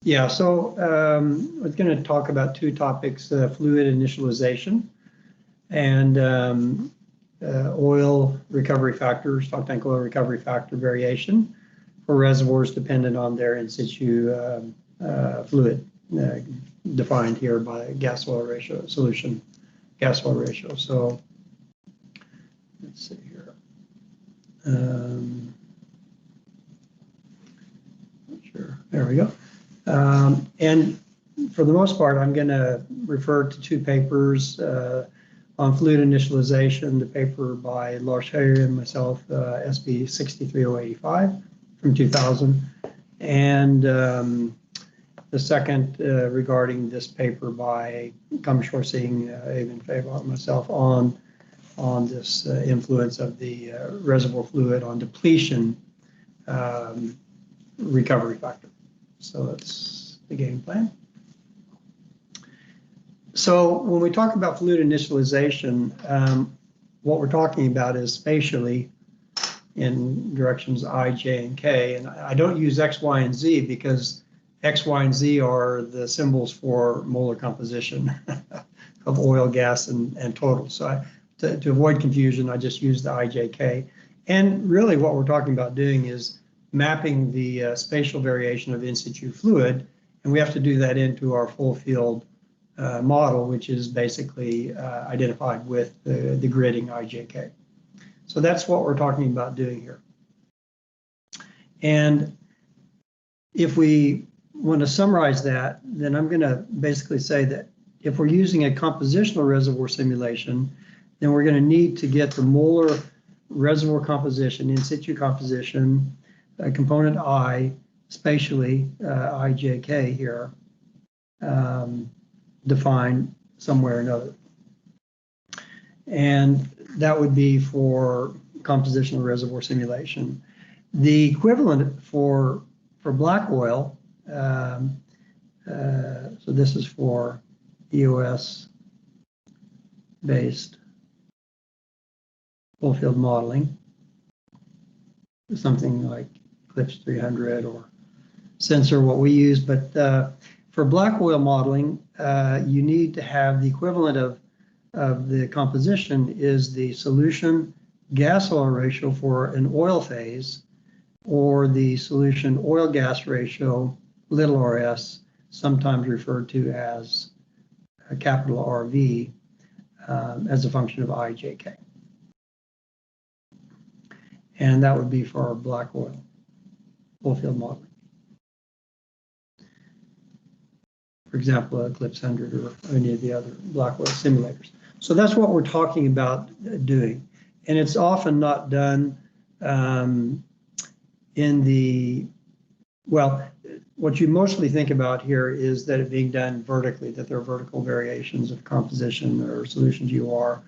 Yeah, so we're going to talk about two topics, fluid initialization and oil recovery factor, stock tank oil recovery factor variation for reservoirs dependent on their in situ fluid, defined here by gas oil ratio, solution gas oil ratio. So let's see here. Sure, there we go. And for the most part, I'm going to refer to two papers on fluid initialization, the paper by Larcher and myself, SB 63085 from 2000, and the second regarding this paper by Kamshwar Singh, Evan Favor, and myself on this influence of the reservoir fluid on depletion recovery factor. So that's the game plan. So when we talk about fluid initialization, what we're talking about is spatially in directions I, J, and K. And I don't use X, Y, and Z because X, Y, and Z are the symbols for molar composition of oil, gas, and total. So to avoid confusion, I just use the I, J, K. And really what we're talking about doing is mapping the spatial variation of in situ fluid, and we have to do that into our full field model, which is basically identified with the gridding IJK. So that's what we're talking about doing here. And if we want to summarize that, then I'm going to basically say that if we're using a compositional reservoir simulation, then we're going to need to get the molar reservoir composition, in situ composition, component I, spatially, IJK here, defined somewhere or another. And that would be for compositional reservoir simulation. The equivalent for black oil, so this is for EOS based full field modeling, something like Eclipse 300 or Sensor, what we use. But for black oil modeling, you need to have the equivalent of the composition is the solution gas oil ratio for an oil phase, or the solution oil gas ratio, little rs, sometimes referred to as a capital RV, as a function of IJK. And that would be for our black oil full field modeling. For example, Eclipse 100 or any of the other black oil simulators. So that's what we're talking about doing. And it's often not done in the, well, what you mostly think about here is that it being done vertically, that there are vertical variations of composition or solution GOR,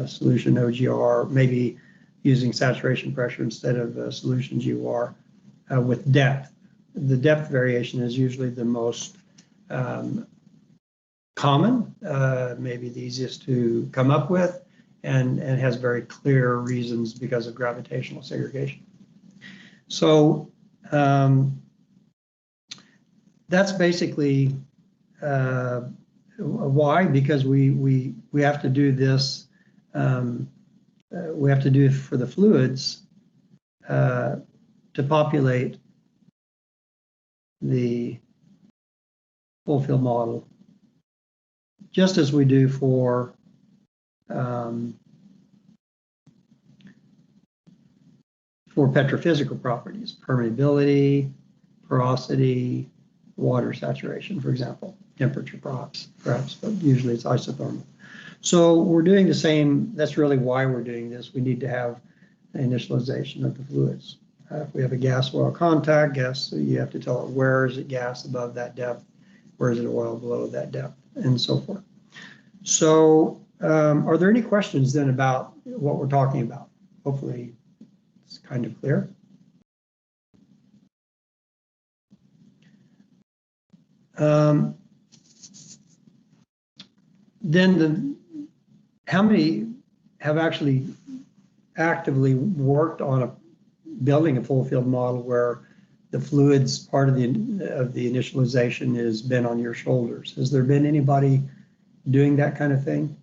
solution OGR, maybe using saturation pressure instead of solution GOR with depth. The depth variation is usually the most common, maybe the easiest to come up with, and has very clear reasons because of gravitational segregation. So that's basically why, because we have to do this, we have to do it for the fluids to populate the full field model, just as we do for petrophysical properties, permeability, porosity, water saturation, for example, temperature perhaps, but usually it's isothermal. So we're doing the same. That's really why we're doing this. We need to have initialization of the fluids. If we have a gas oil contact, so you have to tell it where is it gas above that depth, where is it oil below that depth, and so forth. So are there any questions then about what we're talking about? Hopefully it's kind of clear. Then how many have actually actively worked on building a full field model where the fluids part of the initialization has been on your shoulders. Has there been anybody doing that kind of thing?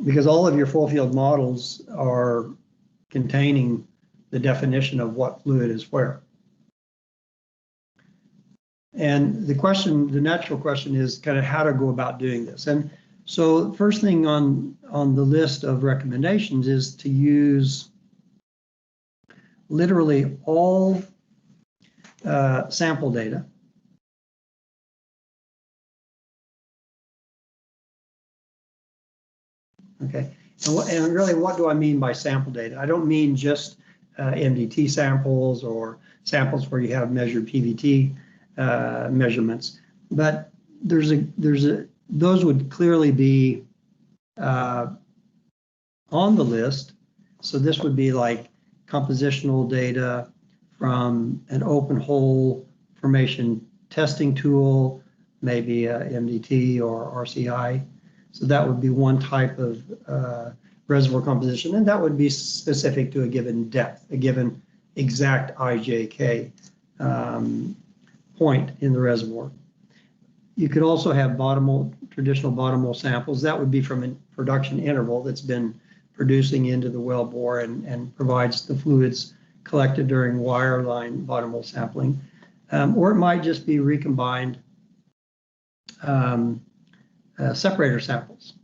Because all of your full field models are containing the definition of what fluid is where. And the natural question is kind of how to go about doing this. And so first thing on the list of recommendations is to use literally all sample data. Okay, and really what do I mean by sample data? I don't mean just MDT samples or samples where you have measured PVT measurements, but those would clearly be on the list. So this would be like compositional data from an open hole formation testing tool, maybe MDT or RCI. So that would be one type of reservoir composition, and that would be specific to a given depth, a given exact IJK point in the reservoir. You could also have traditional bottom hole samples. That would be from a production interval that's been producing into the well bore and provides the fluids collected during wireline bottom hole sampling. Or it might just be recombined separator samples.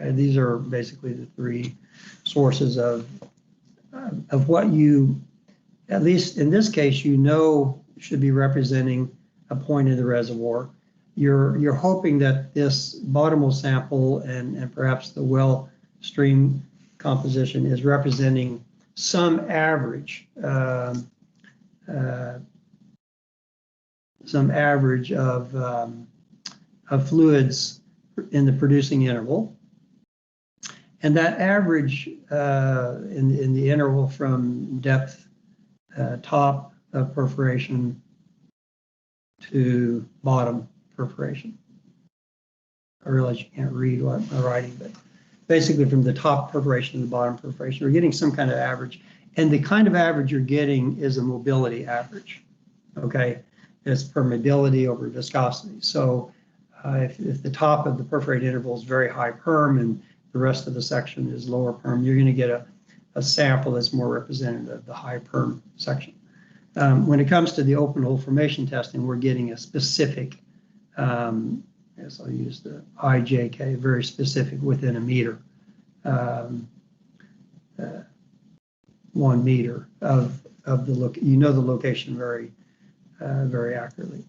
Okay, these are basically the three sources of what you, at least in this case, you know should be representing a point in the reservoir. You're hoping that this bottom hole sample and perhaps the well stream composition is representing some average of fluids in the producing interval. And that average in the interval from depth top of perforation to bottom perforation. I realize you can't read what I'm writing, but basically from the top perforation to the bottom perforation, we're getting some kind of average. And the kind of average you're getting is a mobility average, okay? It's permeability over viscosity. So if the top of the perforated interval is very high perm and the rest of the section is lower perm, you're going to get a sample that's more representative of the high perm section. When it comes to the open hole formation testing, we're getting a specific, as I'll use the IJK, very specific within a meter, 1 meter of the the location very accurately.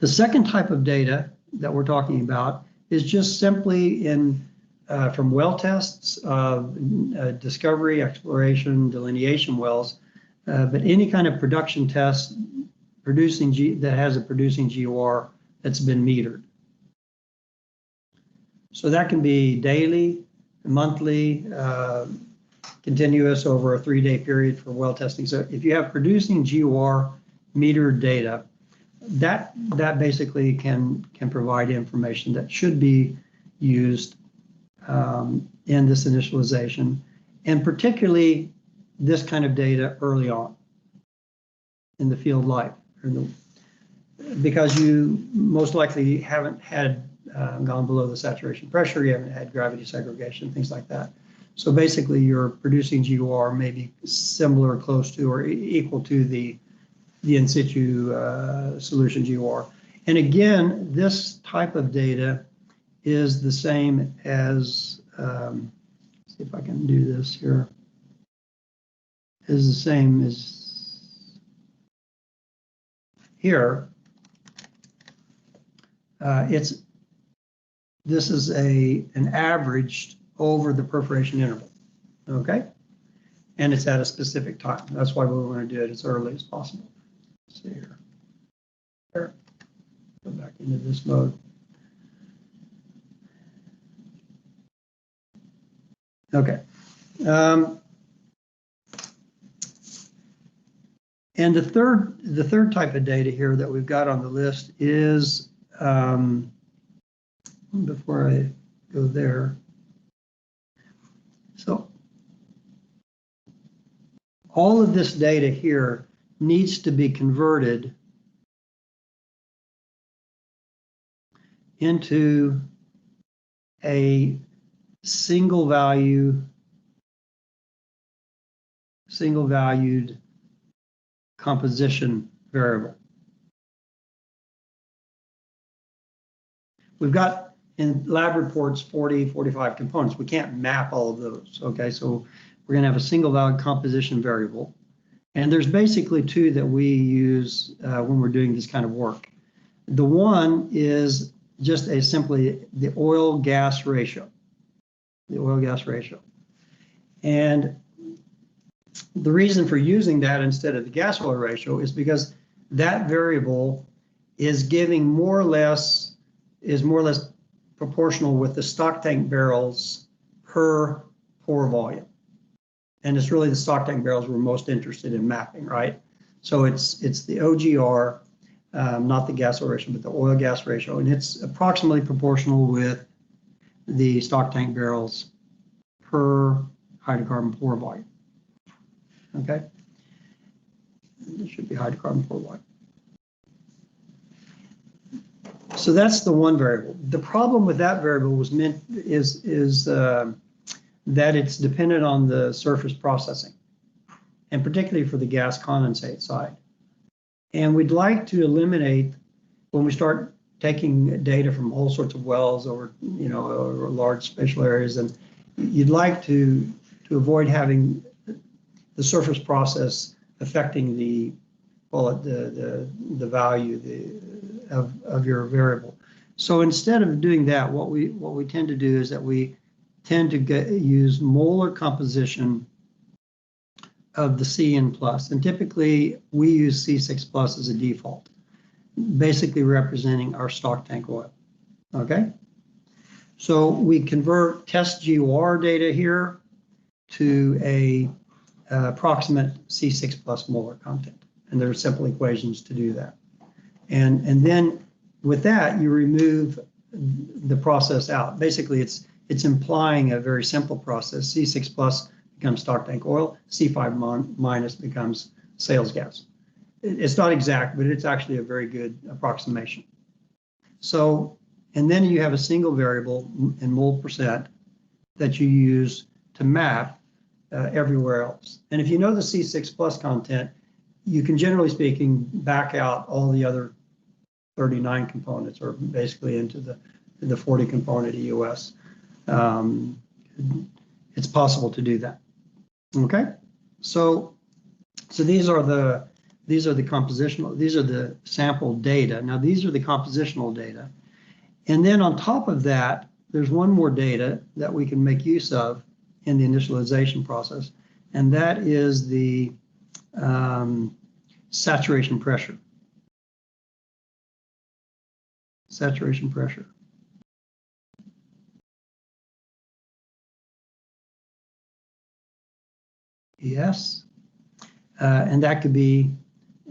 The second type of data that we're talking about is just simply from well tests of discovery, exploration, delineation wells, but any kind of production test that has a producing GOR that's been metered. So that can be daily, monthly, continuous over a 3-day period for well testing. So if you have producing GOR metered data, that basically can provide information that should be used in this initialization, and particularly this kind of data early on in the field life, because you most likely haven't had gone below the saturation pressure, you haven't had gravity segregation, things like that. So basically your producing GOR may be similar, close to, or equal to the in situ solution GOR. And again, this type of data is the same as, see if I can do this here, is the same as here. This is an averaged over the perforation interval, okay? And it's at a specific time. That's why we want to do it as early as possible. Let's see here. There. Go back into this mode. Okay. And the third type of data here that we've got on the list is, before I go there, so all of this data here needs to be converted into a single valued composition variable. We've got in lab reports 40, 45 components. We can't map all of those, okay? So we're gonna have a single valued composition variable. And there's basically two that we use when we're doing this kind of work. The one is just simply the oil-gas ratio, And the reason for using that instead of the gas-oil ratio is because that variable is more or less proportional with the stock tank barrels per pour volume. And it's really the stock tank barrels we're most interested in mapping, right? So it's the OGR, not the gas-oil ratio, but the oil-gas ratio, and it's approximately proportional with the stock tank barrels per hydrocarbon pour volume. Okay, it should be hydrocarbon pour volume. So that's the one variable. The problem with that variable is that it's dependent on the surface processing, and particularly for the gas condensate side. And we'd like to eliminate, when we start taking data from all sorts of wells or large spatial areas, and you'd like to avoid having the surface process affecting the value of your variable. So instead of doing that, what we tend to do is that we tend to use molar composition of the CN plus, and typically we use C6 plus as a default, basically representing our stock tank oil. Okay, so we convert test GOR data here to a approximate C6 plus molar content, and there are simple equations to do that. And then with that, you remove the process out. Basically, it's implying a very simple process. C6 plus becomes stock tank oil, C5 minus becomes sales gas. It's not exact, but it's actually a very good approximation. So, and then you have a single variable in mole percent that you use to map everywhere else. And if you know the C6 plus content, you can, generally speaking, back out all the other 39 components, or basically into the 40 component EOS. It's possible to do that. Okay, so these are the compositional, these are the sample data. Now these are the compositional data, and then on top of that, there's one more data that we can make use of in the initialization process, and that is the saturation pressure. Saturation pressure. Yes, and that could be,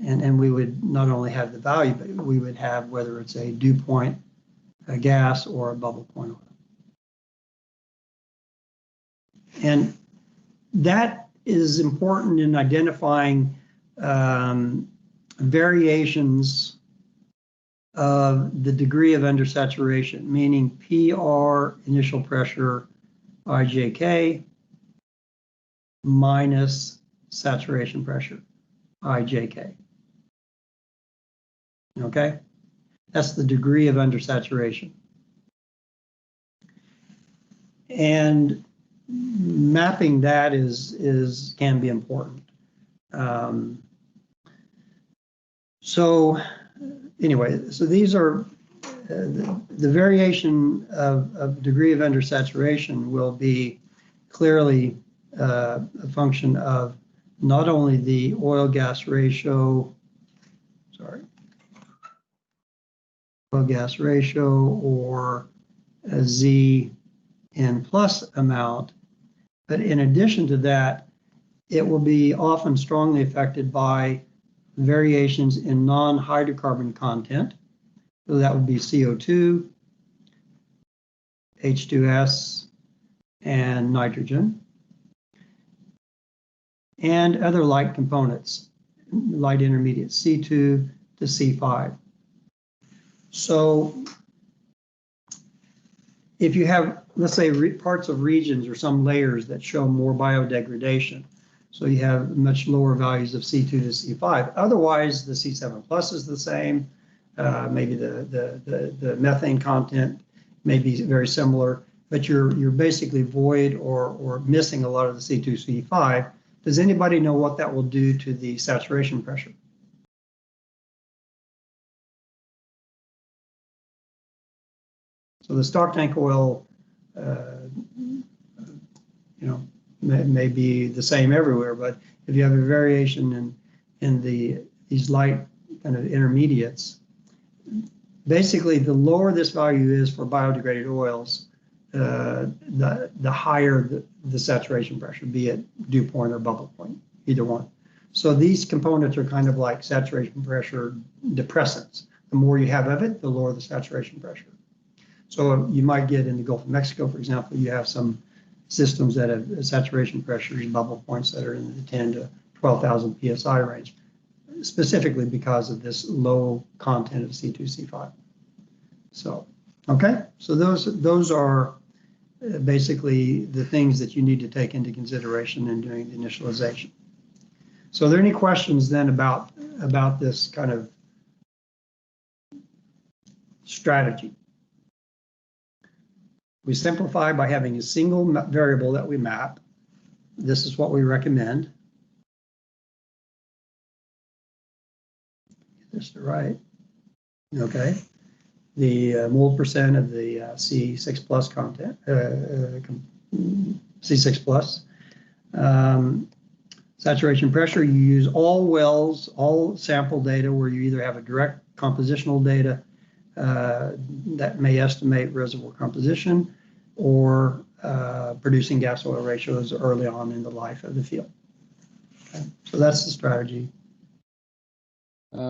and we would not only have the value, but we would have whether it's a dew point, a gas, or a bubble point oil. And that is important in identifying variations of the degree of undersaturation, meaning PR, initial pressure, IJK, minus saturation pressure, IJK. Okay, that's the degree of undersaturation. And mapping that can be important. So anyway, so these are the variation of degree of undersaturation will be clearly a function of not only the oil-gas ratio, oil-gas ratio, or a ZN plus amount, but in addition to that, it will be often strongly affected by variations in non-hydrocarbon content. So that would be CO2, H2S, and nitrogen. and other light components, light intermediate, C2 to C5. So if you have, let's say, parts of regions or some layers that show more biodegradation, so you have much lower values of C2 to C5. Otherwise, the C7 plus is the same. Maybe the methane content may be very similar, but you're basically void or missing a lot of the C2, C5. Does anybody know what that will do to the saturation pressure? So the stock tank oil, may be the same everywhere, but if you have a variation in these light kind of intermediates, basically the lower this value is for biodegraded oils, the higher the saturation pressure, be it dew point or bubble point, either one. So these components are kind of like saturation pressure depressants. The more you have of it, the lower the saturation pressure. So you might get in the Gulf of Mexico, for example, you have some systems that have saturation pressures, bubble points that are in the 10 to 12,000 psi range, specifically because of this low content of C2, C5. So, okay, so those are basically the things that you need to take into consideration in doing the initialization. So are there any questions then about this kind of strategy? We simplify by having a single variable that we map. This is what we recommend. Get this to right. Okay. The mole percent of the C6 plus content, C6 plus. Saturation pressure, you use all wells, all sample data where you either have a direct compositional data that may estimate reservoir composition or producing gas oil ratios early on in the life of the field. Okay. So that's the strategy.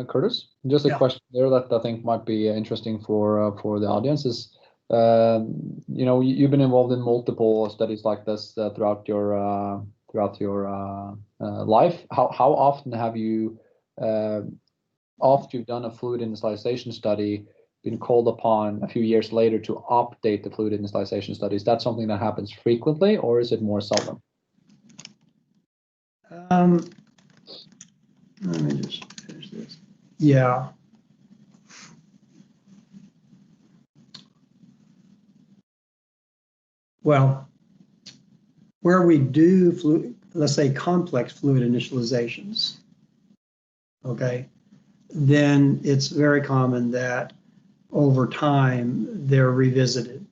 Curtis, just a question there that I think might be interesting for the audience is, you've been involved in multiple studies like this throughout your life. How often have you, after you've done a fluid initialization study, been called upon a few years later to update the fluid initialization study? Is that something that happens frequently, or is it more seldom? Let me just finish this. Yeah. Well, where we do fluid, let's say complex fluid initializations, okay, then it's very common that over time they're revisited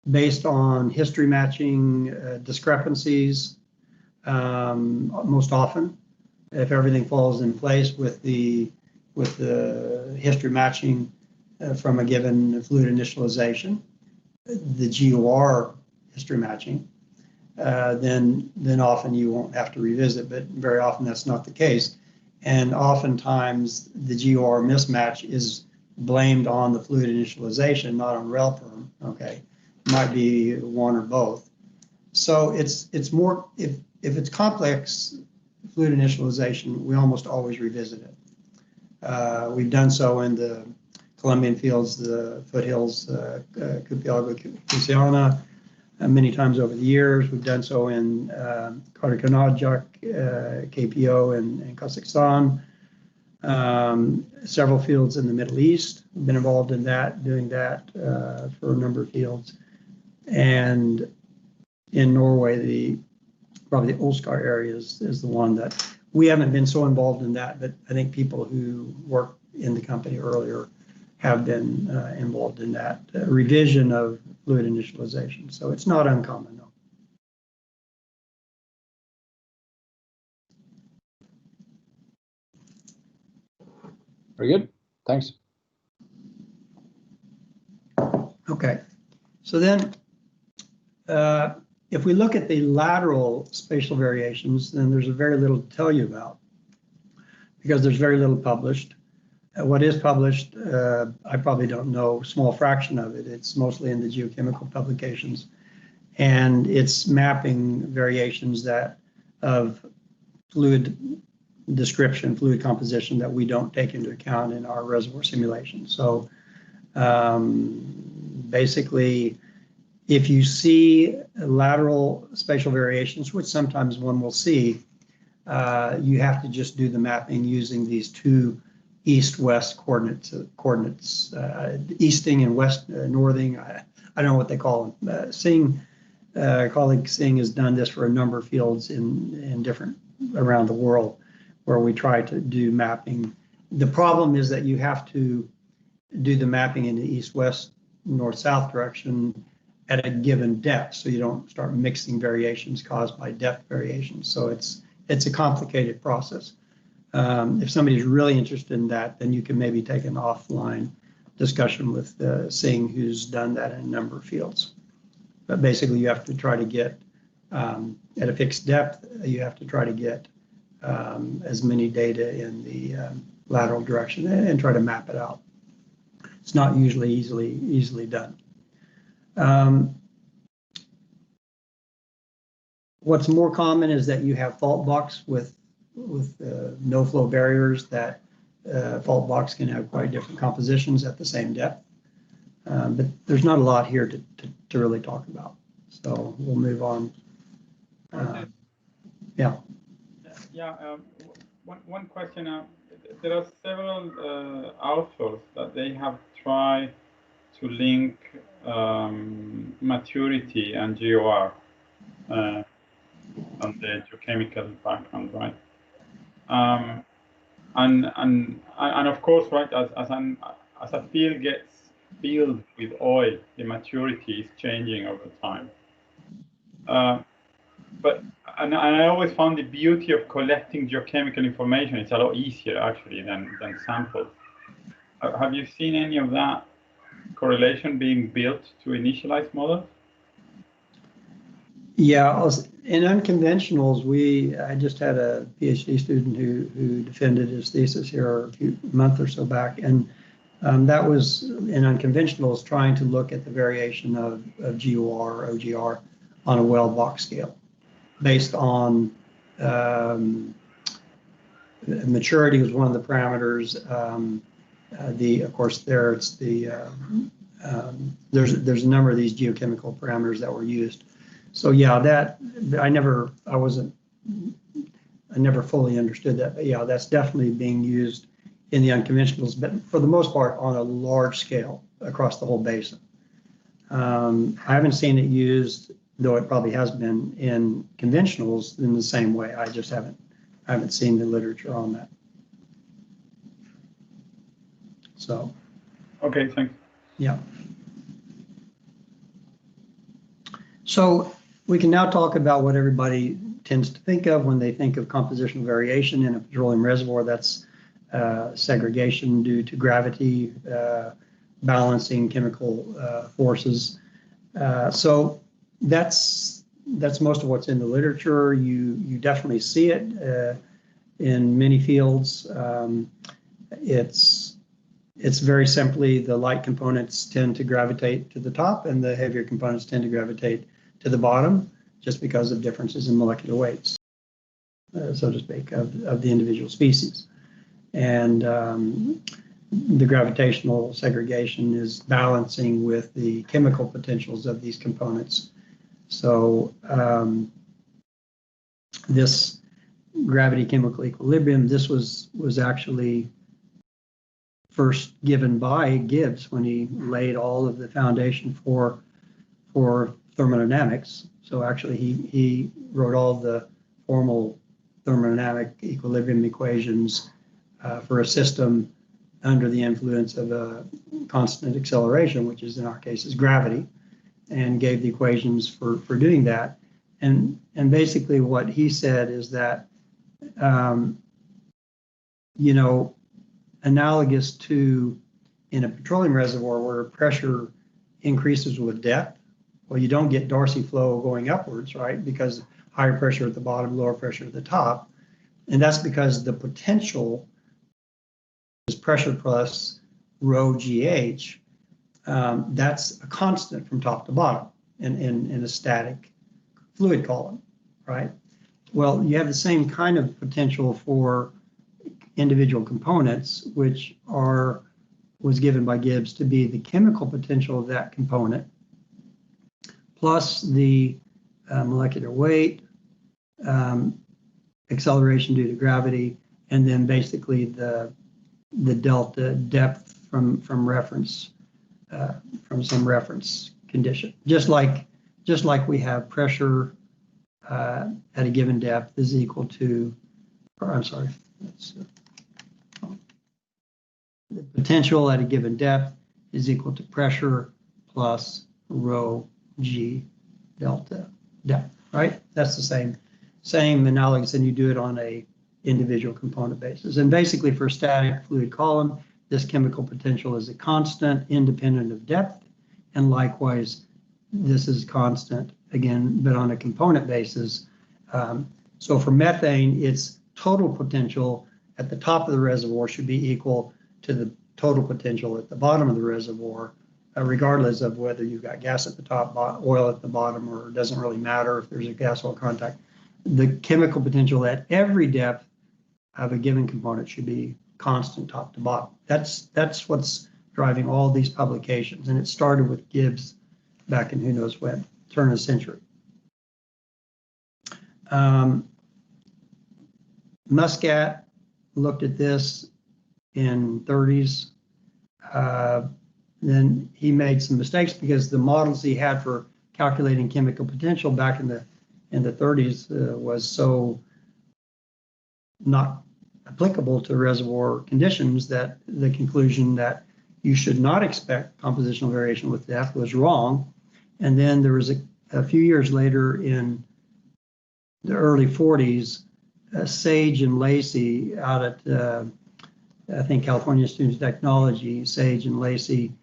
based on history matching discrepancies, most often, if everything falls in place with the history matching from a given fluid initialization, the GOR history matching, then often you won't have to revisit, but very often that's not the case. And oftentimes the GOR mismatch is blamed on the fluid initialization, not on rail perm, okay? It might be one or both. So it's more, if it's complex fluid initialization, we almost always revisit it. We've done so in the Colombian fields, the foothills, Cupiaga, many times over the years. We've done so in Kartakanajak, KPO, and Kazakhstan. Several fields in the Middle East. We've been involved in that, doing that for a number of fields. And in Norway, probably the Olskar area is the one that we haven't been so involved in that, but I think people who worked in the company earlier have been involved in that revision of fluid initialization. So it's not uncommon, no. Very good. Thanks. Okay. So then if we look at the lateral spatial variations, then there's very little to tell you about because there's very little published. What is published, I probably don't know, small fraction of it. It's mostly in the geochemical publications. And it's mapping variations that of fluid description, fluid composition that we don't take into account in our reservoir simulation. So basically, if you see lateral spatial variations, which sometimes one will see, you have to just do the mapping using these two east-west coordinates, easting and west northing. I don't know what they call them. Colleague Singh has done this for a number of fields in different around the world, where we try to do mapping. The problem is that you have to do the mapping in the east-west, north-south direction at a given depth, so you don't start mixing variations caused by depth variations. So it's a complicated process. If somebody's really interested in that, then you can maybe take an offline discussion with Singh, who's done that in a number of fields. But basically, you have to try to get, at a fixed depth, you have to try to get as many data in the lateral direction and try to map it out. It's not usually easily done. What's more common is that you have fault blocks with no flow barriers. That fault blocks can have quite different compositions at the same depth. But there's not a lot here to really talk about. So we'll move on. Yeah. Yeah. One question. There are several authors that they have tried to link maturity and GOR on the geochemical background, right? And of course, right, as a field gets filled with oil, the maturity is changing over time. But I always found the beauty of collecting geochemical information. It's a lot easier actually than samples. Have you seen any of that correlation being built to initialized models? Yeah, in unconventionals, I just had a PhD student who defended his thesis here a month or so back, and that was in unconventionals trying to look at the variation of GOR or OGR on a well box scale, based on maturity was one of the parameters. Of course, there's a number of these geochemical parameters that were used. So yeah, that I never fully understood that, but yeah, that's definitely being used in the unconventionals, but for the most part on a large scale across the whole basin. I haven't seen it used, though it probably has been in conventionals in the same way. I just haven't seen the literature on that. So. Okay, thanks. Yeah. So we can now talk about what everybody tends to think of when they think of compositional variation in a petroleum reservoir. That's segregation due to gravity, balancing chemical forces. So that's most of what's in the literature. You definitely see it in many fields. It's very simply the light components tend to gravitate to the top and the heavier components tend to gravitate to the bottom, just because of differences in molecular weights, so to speak, of the individual species. And the gravitational segregation is balancing with the chemical potentials of these components. So this gravity chemical equilibrium, this was actually first given by Gibbs when he laid all of the foundation for thermodynamics. So actually he wrote all the formal thermodynamic equilibrium equations for a system under the influence of a constant acceleration, which is in our case is gravity, and gave the equations for doing that. And basically what he said is that, analogous to in a petroleum reservoir where pressure increases with depth, well, you don't get Darcy flow going upwards, right? Because higher pressure at the bottom, lower pressure at the top. And that's because the potential is pressure plus rho GH. That's a constant from top to bottom in a static fluid column, right? Well, you have the same kind of potential for individual components, which was given by Gibbs to be the chemical potential of that component, plus the molecular weight, acceleration due to gravity, and then basically the delta depth from reference, from some reference condition. Just like we have pressure at a given depth is equal to, or I'm sorry, the potential at a given depth is equal to pressure plus rho g delta depth, right? That's the same analogous, and you do it on a individual component basis. And basically for a static fluid column, this chemical potential is a constant independent of depth, and likewise this is constant again, but on a component basis. So for methane, its total potential at the top of the reservoir should be equal to the total potential at the bottom of the reservoir, regardless of whether you've got gas at the top, oil at the bottom, or it doesn't really matter if there's a gas-oil contact. The chemical potential at every depth of a given component should be constant top to bottom. That's what's driving all these publications, and it started with Gibbs back in who knows when, turn of the century. Muscat looked at this in 30s. Then he made some mistakes because the models he had for calculating chemical potential back in the 30s was so not applicable to reservoir conditions that the conclusion that you should not expect compositional variation with depth was wrong. And then there was a few years later in the early 40s, Sage and Lacey out at I think California Institute of Technology, Sage and Lacey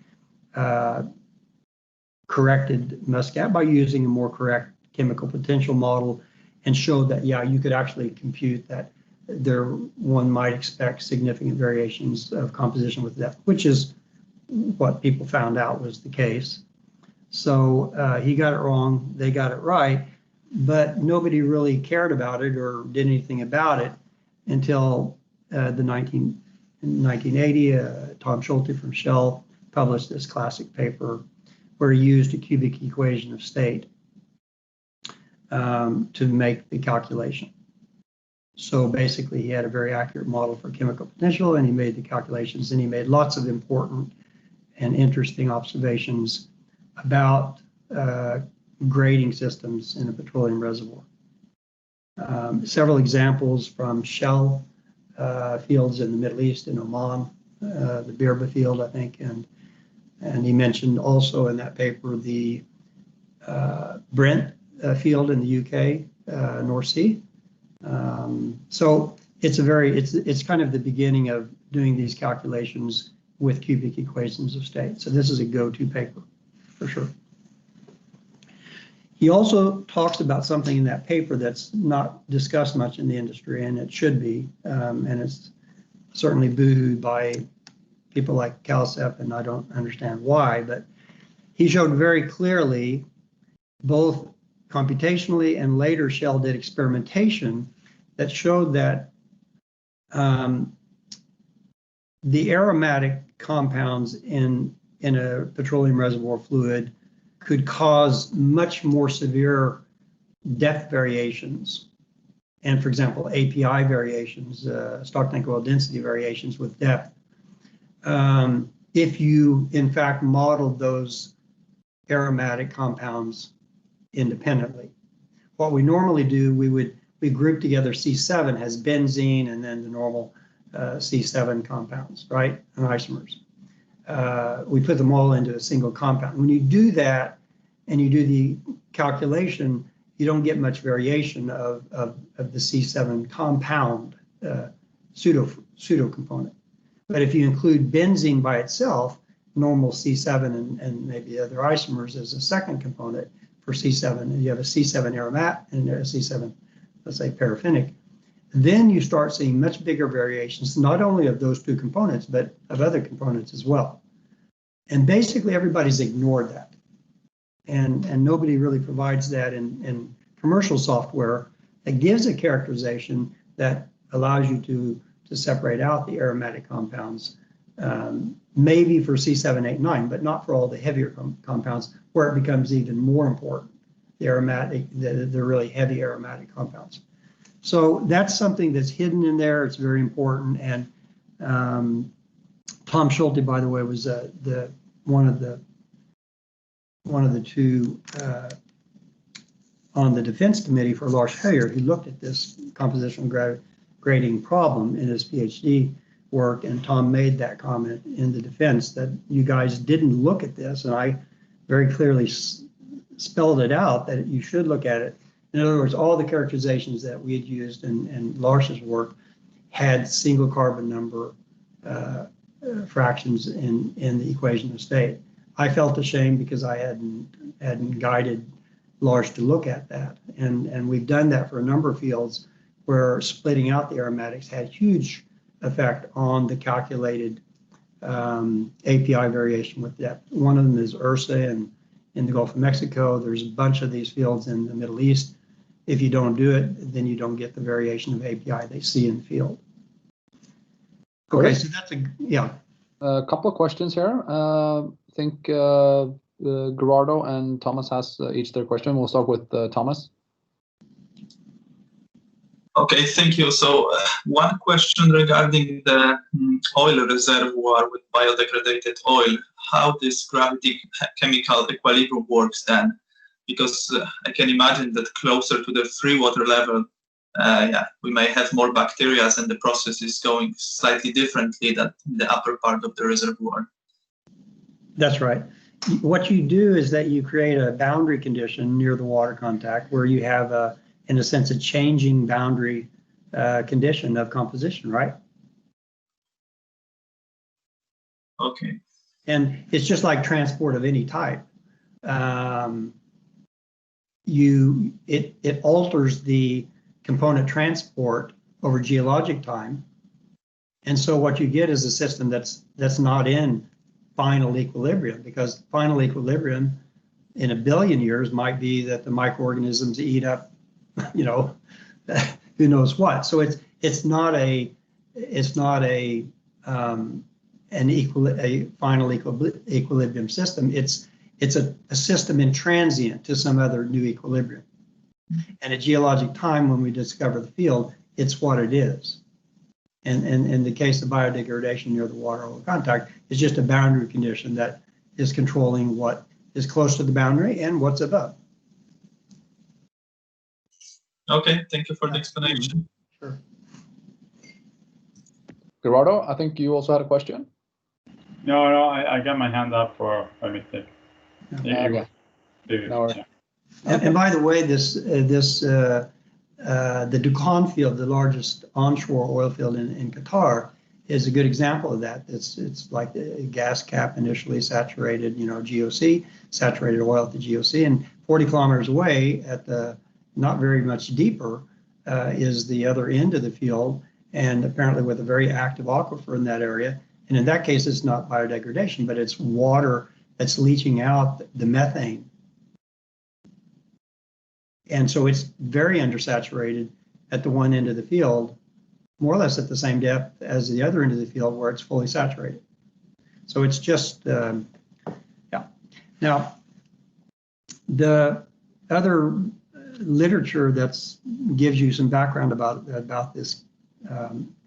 corrected Muscat by using a more correct chemical potential model and showed that, yeah, you could actually compute that one might expect significant variations of composition with depth, which is what people found out was the case. So he got it wrong, they got it right, but nobody really cared about it or did anything about it until in 1980, Tom Schulte from Shell published this classic paper where he used a cubic equation of state to make the calculation. So basically he had a very accurate model for chemical potential, and he made the calculations, and he made lots of important and interesting observations about grading systems in a petroleum reservoir. Several examples from Shell fields in the Middle East, in Oman, the Birba field, I think, and he mentioned also in that paper the Brent field in the UK, North Sea. So it's kind of the beginning of doing these calculations with cubic equations of state. So this is a go-to paper for sure. He also talks about something in that paper that's not discussed much in the industry, and it should be, and it's certainly booed by people like Calcep, and I don't understand why, but he showed very clearly, both computationally and later Shell did experimentation that showed that the aromatic compounds in a petroleum reservoir fluid could cause much more severe depth variations. And for example, API variations, stock tank oil density variations with depth. If you in fact modeled those aromatic compounds independently. What we normally do, we group together C7 has benzene and then the normal C7 compounds, right, and isomers. We put them all into a single compound. When you do that and you do the calculation, you don't get much variation of the C7 compound pseudo component. But if you include benzene by itself, normal C7 and maybe other isomers as a second component for C7, and you have a C7 aromatic and a C7, let's say, paraffinic, then you start seeing much bigger variations, not only of those two components, but of other components as well. And basically everybody's ignored that. And nobody really provides that in commercial software that gives a characterization that allows you to separate out the aromatic compounds, maybe for C789, but not for all the heavier compounds, where it becomes even more important, the really heavy aromatic compounds. So that's something that's hidden in there. It's very important. And Tom Schulte, by the way, was one of the two on the defense committee for Lars Höjer, who looked at this compositional grading problem in his PhD work. And Tom made that comment in the defense that you guys didn't look at this, and I very clearly spelled it out that you should look at it. In other words, all the characterizations that we had used in Lars's work had single carbon number fractions in the equation of state. I felt ashamed because I hadn't guided Lars to look at that, and we've done that for a number of fields where splitting out the aromatics had huge effect on the calculated API variation with depth. One of them is Ursa and in the Gulf of Mexico. There's a bunch of these fields in the Middle East. If you don't do it, then you don't get the variation of API they see in the field. Okay, so that's yeah. A couple of questions here. I think Gerardo and Thomas has each their question. We'll start with Thomas. Okay, thank you. So one question regarding the oil reservoir with biodegraded oil, how this gravity chemical equilibrium works then? Because I can imagine that closer to the free water level, we may have more bacteria and the process is going slightly differently than the upper part of the reservoir. That's right. What you do is that you create a boundary condition near the water contact where you have, in a sense, a changing boundary condition of composition, right? Okay. And it's just like transport of any type. It alters the component transport over geologic time, and so what you get is a system that's not in final equilibrium, because final equilibrium in 1 billion years might be that the microorganisms eat up, who knows what. So it's not a final equilibrium system. It's a system intransient to some other new equilibrium. And at geologic time, when we discover the field, it's what it is. And in the case of biodegradation near the water oil contact, it's just a boundary condition that is controlling what is close to the boundary and what's above. Okay, thank you for the explanation. Sure. Gerardo, I think you also had a question? No, I got my hand up for a mistake. Okay. And by the way, the Duqan field, the largest onshore oil field in Qatar, is a good example of that. It's like a gas cap initially saturated, GOC, saturated oil at the GOC, and 40 kilometers away at the not very much deeper is the other end of the field, and apparently with a very active aquifer in that area. And in that case, it's not biodegradation, but it's water that's leaching out the methane. And so it's very undersaturated at the one end of the field, more or less at the same depth as the other end of the field where it's fully saturated. So it's just, yeah. Now, the other literature that gives you some background about this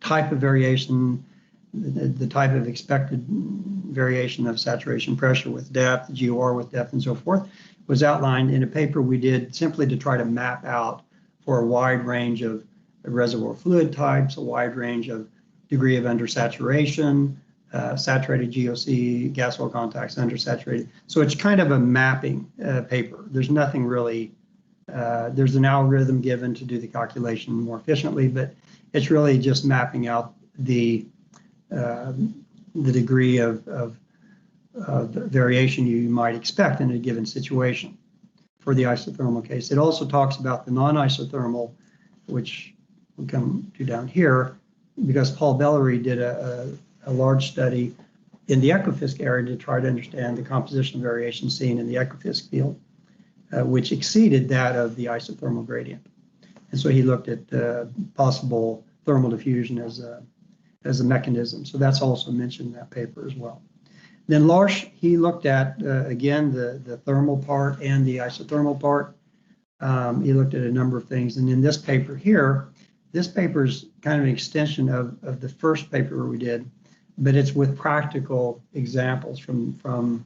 type of variation, the type of expected variation of saturation pressure with depth, GOR with depth, and so forth, was outlined in a paper we did simply to try to map out for a wide range of reservoir fluid types, a wide range of degree of undersaturation, saturated GOC, gas oil contacts, undersaturated. So it's kind of a mapping paper. There's nothing really, there's an algorithm given to do the calculation more efficiently, but it's really just mapping out the degree of variation you might expect in a given situation for the isothermal case. It also talks about the non-isothermal, which we'll come to down here, because Paul Bellery did a large study in the Ecofisk area to try to understand the compositional variation seen in the Ecofisk field, which exceeded that of the isothermal gradient. And so he looked at possible thermal diffusion as a mechanism. So that's also mentioned in that paper as well. Then Larsch, he looked at, again, the thermal part and the isothermal part. He looked at a number of things. And in this paper here, this paper is kind of an extension of the first paper we did, but it's with practical examples from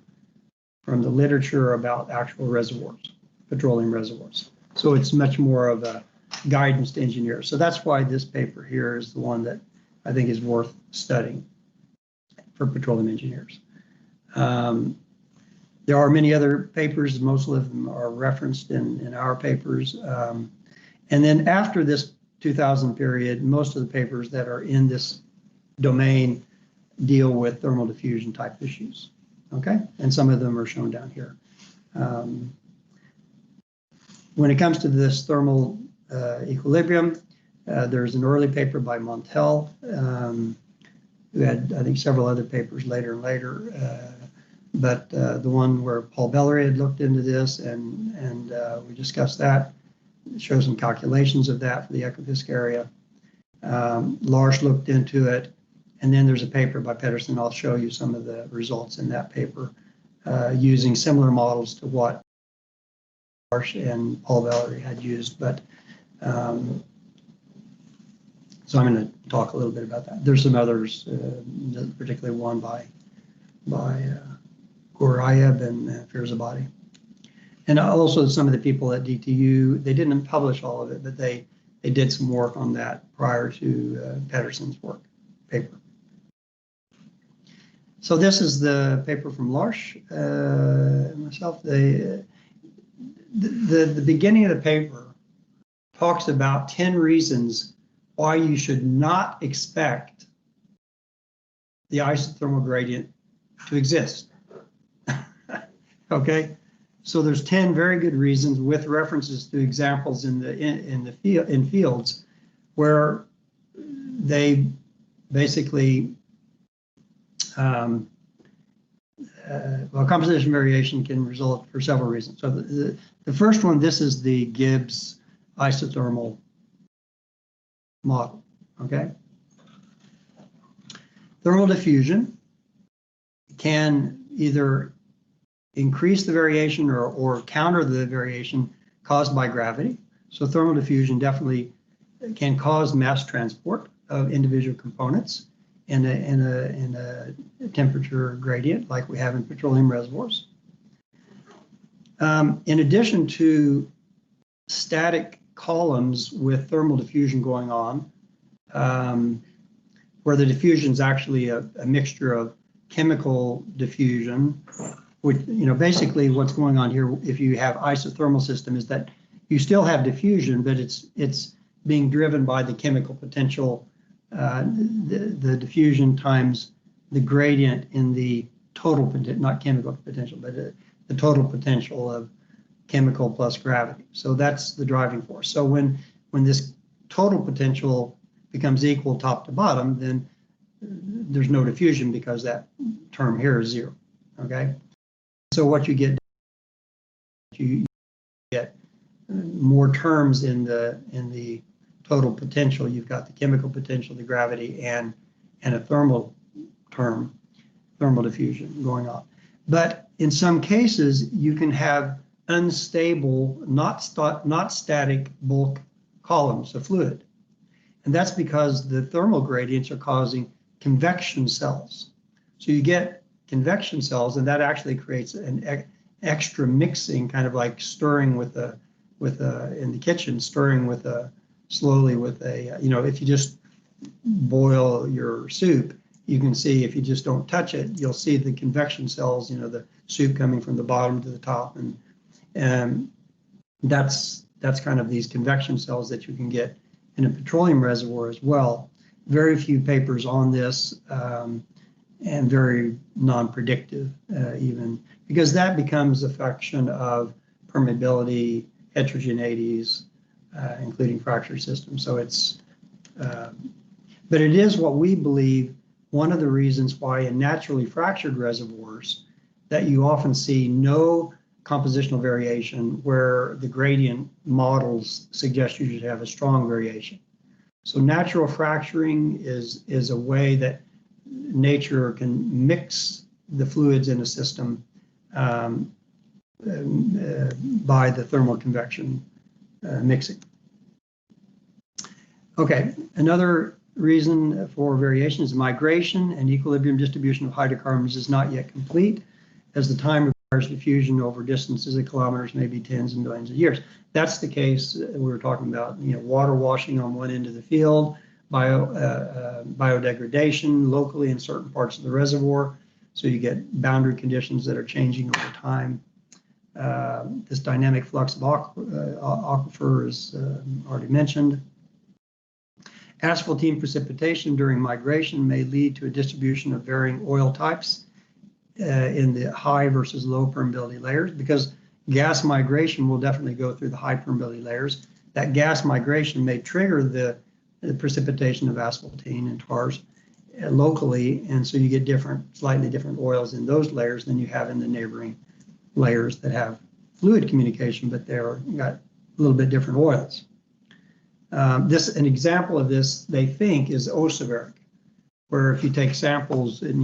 the literature about actual reservoirs, petroleum reservoirs. So it's much more of a guidance to engineers. So that's why this paper here is the one that I think is worth studying for petroleum engineers. There are many other papers, most of them are referenced in our papers. And then after this 2000 period, most of the papers that are in this domain deal with thermal diffusion type issues, okay? And some of them are shown down here. When it comes to this thermal equilibrium, there's an early paper by Montel, who had, I think, several other papers later and later. But the one where Paul Bellery had looked into this, and we discussed that, show some calculations of that for the Ekofisk area. Larsch looked into it, and then there's a paper by Pedersen. I'll show you some of the results in that paper using similar models to what Larsch and Paul Bellery had used. But so I'm going to talk a little bit about that. There's some others, particularly one by Gorayeb and Firzabadi. And also some of the people at DTU, they didn't publish all of it, but they did some work on that prior to Pedersen's paper. So this is the paper from Larsch, myself. The beginning of the paper talks about 10 reasons why you should not expect the isothermal gradient to exist. Okay, so there's 10 very good reasons with references to examples in fields where they basically well, composition variation can result for several reasons. So the first one, this is the Gibbs isothermal model. Okay, thermal diffusion can either increase the variation or counter the variation caused by gravity. So thermal diffusion definitely can cause mass transport of individual components in a temperature gradient like we have in petroleum reservoirs. In addition to static columns with thermal diffusion going on, where the diffusion is actually a mixture of chemical diffusion, which, basically what's going on here, if you have isothermal system, is that you still have diffusion, but it's being driven by the chemical potential, the diffusion times the gradient in the total, not chemical potential, but the total potential of chemical plus gravity. So that's the driving force. So when this total potential becomes equal top to bottom, then there's no diffusion because that term here is zero, okay? So what you get more terms in the total potential. You've got the chemical potential, the gravity, and a thermal term, thermal diffusion going on. But in some cases, you can have unstable, not static bulk columns of fluid. And that's because the thermal gradients are causing convection cells. So you get convection cells, and that actually creates an extra mixing, kind of like stirring in the kitchen, stirring slowly with a, if you just boil your soup, you can see if you just don't touch it, you'll see the convection cells, the soup coming from the bottom to the top, and that's kind of these convection cells that you can get in a petroleum reservoir as well. Very few papers on this, and very non-predictive even, because that becomes a function of permeability, heterogeneities, including fracture systems. So it's, but it is what we believe one of the reasons why in naturally fractured reservoirs that you often see no compositional variation where the gradient models suggest you should have a strong variation. So natural fracturing is a way that nature can mix the fluids in a system by the thermal convection mixing. Okay, another reason for variation is migration and equilibrium distribution of hydrocarbons is not yet complete, as the time requires diffusion over distances of kilometers, maybe tens and millions of years. That's the case we were talking about, water washing on one end of the field, biodegradation locally in certain parts of the reservoir. So you get boundary conditions that are changing over time. This dynamic flux of aquifer is already mentioned. Asphaltene precipitation during migration may lead to a distribution of varying oil types in the high versus low permeability layers, because gas migration will definitely go through the high permeability layers. That gas migration may trigger the precipitation of asphaltene and tars locally, and so you get slightly different oils in those layers than you have in the neighboring layers that have fluid communication, but they're got a little bit different oils. An example of this, they think, is Oseberg, where if you take samples, and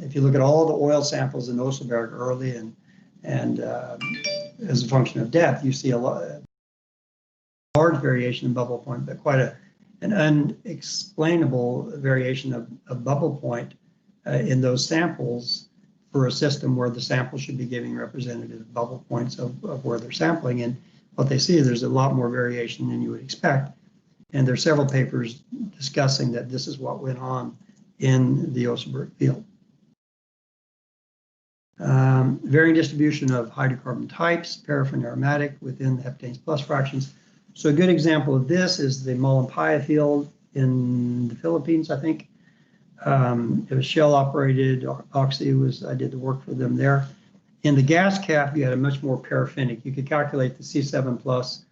if you look at all the oil samples in Oseberg early and as a function of depth, you see a large variation in bubble point, but quite an unexplainable variation of bubble point in those samples for a system where the sample should be giving representative bubble points of where they're sampling. And what they see is there's a lot more variation than you would expect. And there's several papers discussing that this is what went on in the Oseberg field. Varying distribution of hydrocarbon types, paraffin aromatic within the heptanes plus fractions. So a good example of this is the Malampaya field in the Philippines, I think. It was Shell operated, Oxy I did the work for them there. In the gas cap, you had a much more paraffinic. You could calculate the C7 plus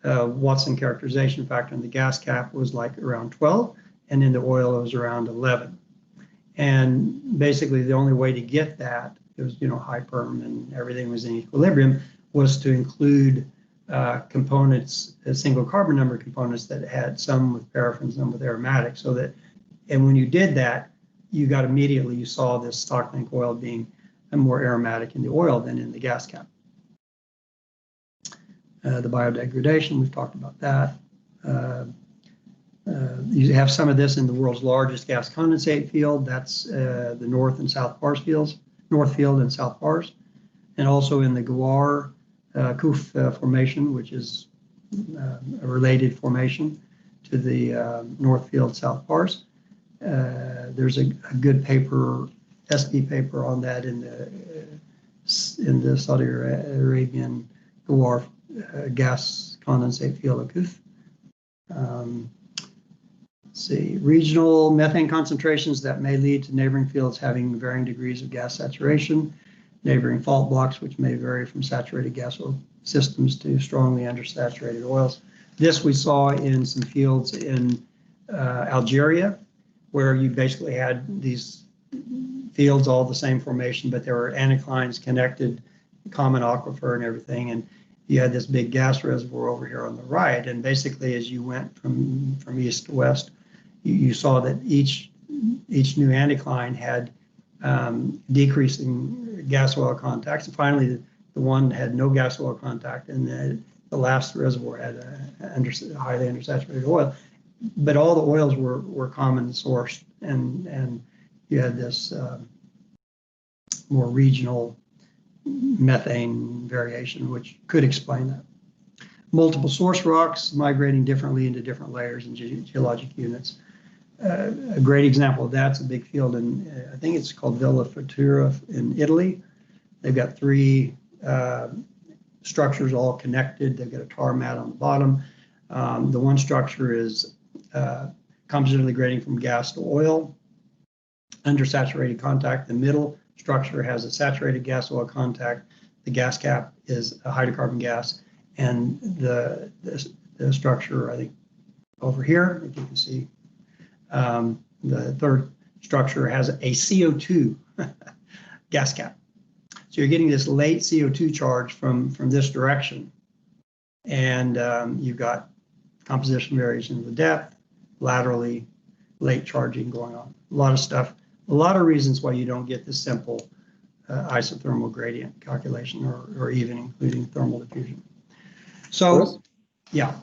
Watson characterization factor in the gas cap was like around 12, and in the oil it was around 11. And basically the only way to get that, it was high perm and everything was in equilibrium, was to include components, single carbon number components that had some with paraffin, some with aromatic, so that, and when you did that, you saw this stock tank oil being more aromatic in the oil than in the gas cap. The biodegradation, we've talked about that. You have some of this in the world's largest gas condensate field. That's the North and South Pars fields, North Field and South Pars, and also in the Gawar Kuf formation, which is a related formation to the North Field, South Pars. There's a good paper, SP paper on that in the Saudi Arabian Gawar gas condensate field of Kuf. Let's see, regional methane concentrations that may lead to neighboring fields having varying degrees of gas saturation, neighboring fault blocks, which may vary from saturated gas oil systems to strongly undersaturated oils. This we saw in some fields in Algeria, where you basically had these fields all the same formation, but there were anticlines connected, common aquifer and everything, and you had this big gas reservoir over here on the right, and basically as you went from east to west, you saw that each new anticline had decreasing gas oil contacts, and finally the one had no gas oil contact, and the last reservoir had a highly undersaturated oil. But all the oils were common sourced, and you had this more regional methane variation, which could explain that. Multiple source rocks migrating differently into different layers and geologic units. A great example of that's a big field in, I think it's called Villa Futura in Italy. They've got 3 structures all connected. They've got a tar mat on the bottom. The one structure is compositionally grading from gas to oil, undersaturated contact. The middle structure has a saturated gas oil contact. The gas cap is a hydrocarbon gas, and the structure, I think, over here, if you can see, the third structure has a CO2 gas cap. So you're getting this late CO2 charge from this direction. And you've got composition variation of the depth, laterally, late charging going on. A lot of stuff, a lot of reasons why you don't get the simple isothermal gradient calculation or even including thermal diffusion. So, Chris? yeah.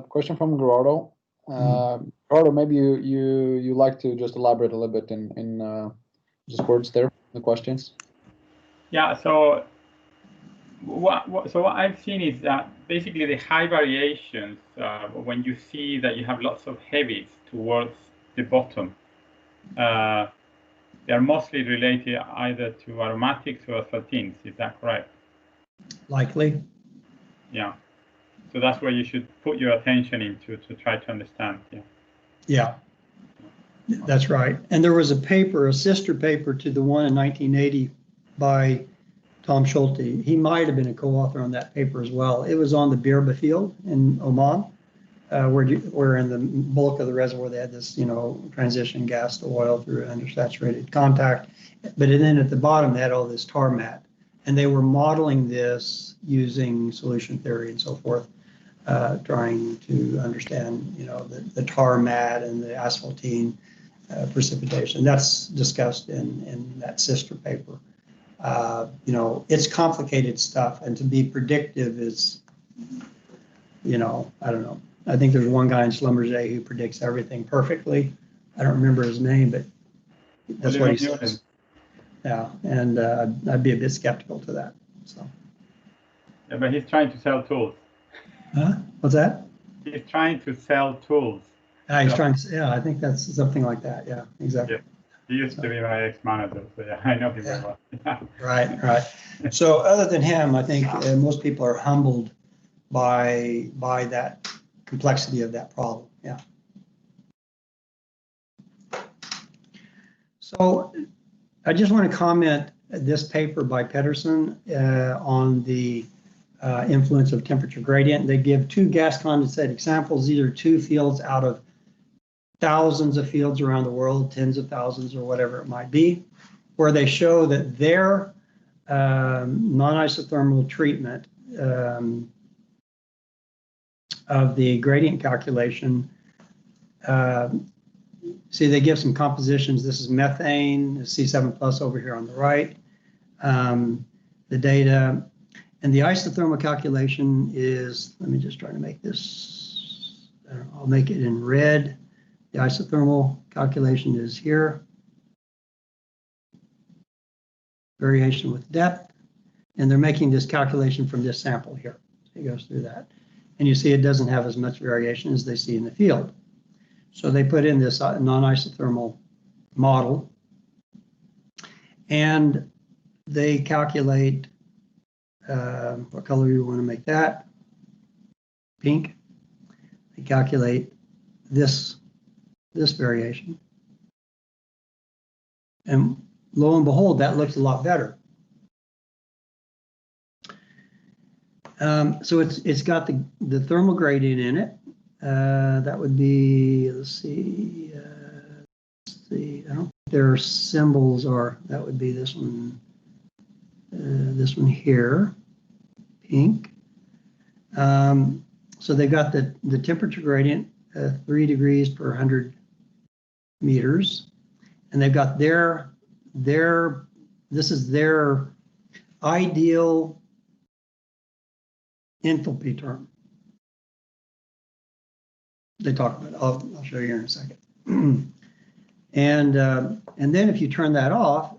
Question from Gerardo. Gerardo, maybe you like to just elaborate a little bit in just words there, the questions. Yeah, so what I've seen is that basically the high variations, when you see that you have lots of heavies towards the bottom, they're mostly related either to aromatics or asphaltenes. Is that correct? Likely. Yeah. So that's where you should put your attention into to try to understand. Yeah. Yeah. That's right. And there was a paper, a sister paper to the one in 1980 by Tom Schulte. He might have been a co-author on that paper as well. It was on the Birba field in Oman, where in the bulk of the reservoir they had this, transition gas to oil through undersaturated contact. But then at the bottom they had all this tar mat, and they were modeling this using solution theory and so forth, trying to understand, the tar mat and the asphaltene precipitation. That's discussed in that sister paper. It's complicated stuff, and to be predictive is, I don't know. I think there's one guy in Schlumberger who predicts everything perfectly. I don't remember his name, but that's what he says. Yeah, and I'd be a bit skeptical to that. So. Yeah, but he's trying to sell tools. Huh? What's that? He's trying to sell tools. He's trying to. Yeah, I think that's something like that. Yeah, exactly. Yeah. He used to be my ex-manager, so yeah, I know him very well. Right. So other than him, I think most people are humbled by that complexity of that problem. Yeah. So I just want to comment this paper by Pedersen on the influence of temperature gradient. They give 2 gas condensate examples. These are 2 fields out of thousands of fields around the world, tens of thousands or whatever it might be, where they show that their non-isothermal treatment of the gradient calculation, see, they give some compositions. This is methane, C7 plus over here on the right, the data. And the isothermal calculation is, let me just try to make this, I'll make it in red. The isothermal calculation is here. Variation with depth. And they're making this calculation from this sample here. So it goes through that. And you see it doesn't have as much variation as they see in the field. So they put in this non-isothermal model. And they calculate, what color you want to make that? Pink. They calculate this variation. And lo and behold, that looks a lot better. So it's got the thermal gradient in it. That would be, let's see, I don't think their symbols are, that would be this one here, pink. So they've got the temperature gradient, 3 degrees per 100 meters, and they've got this is their ideal enthalpy term. They talk about it. I'll show you here in a second. And then if you turn that off,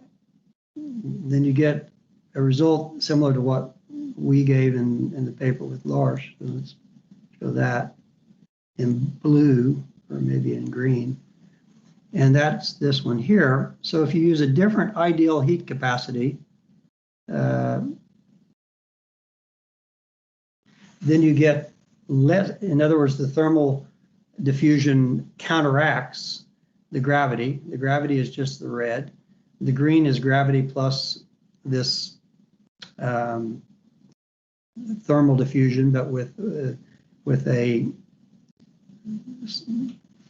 then you get a result similar to what we gave in the paper with Lars. So let's show that in blue or maybe in green. And that's this one here. So if you use a different ideal heat capacity, then you get less, in other words, the thermal diffusion counteracts the gravity. The gravity is just the red. The green is gravity plus this thermal diffusion, but with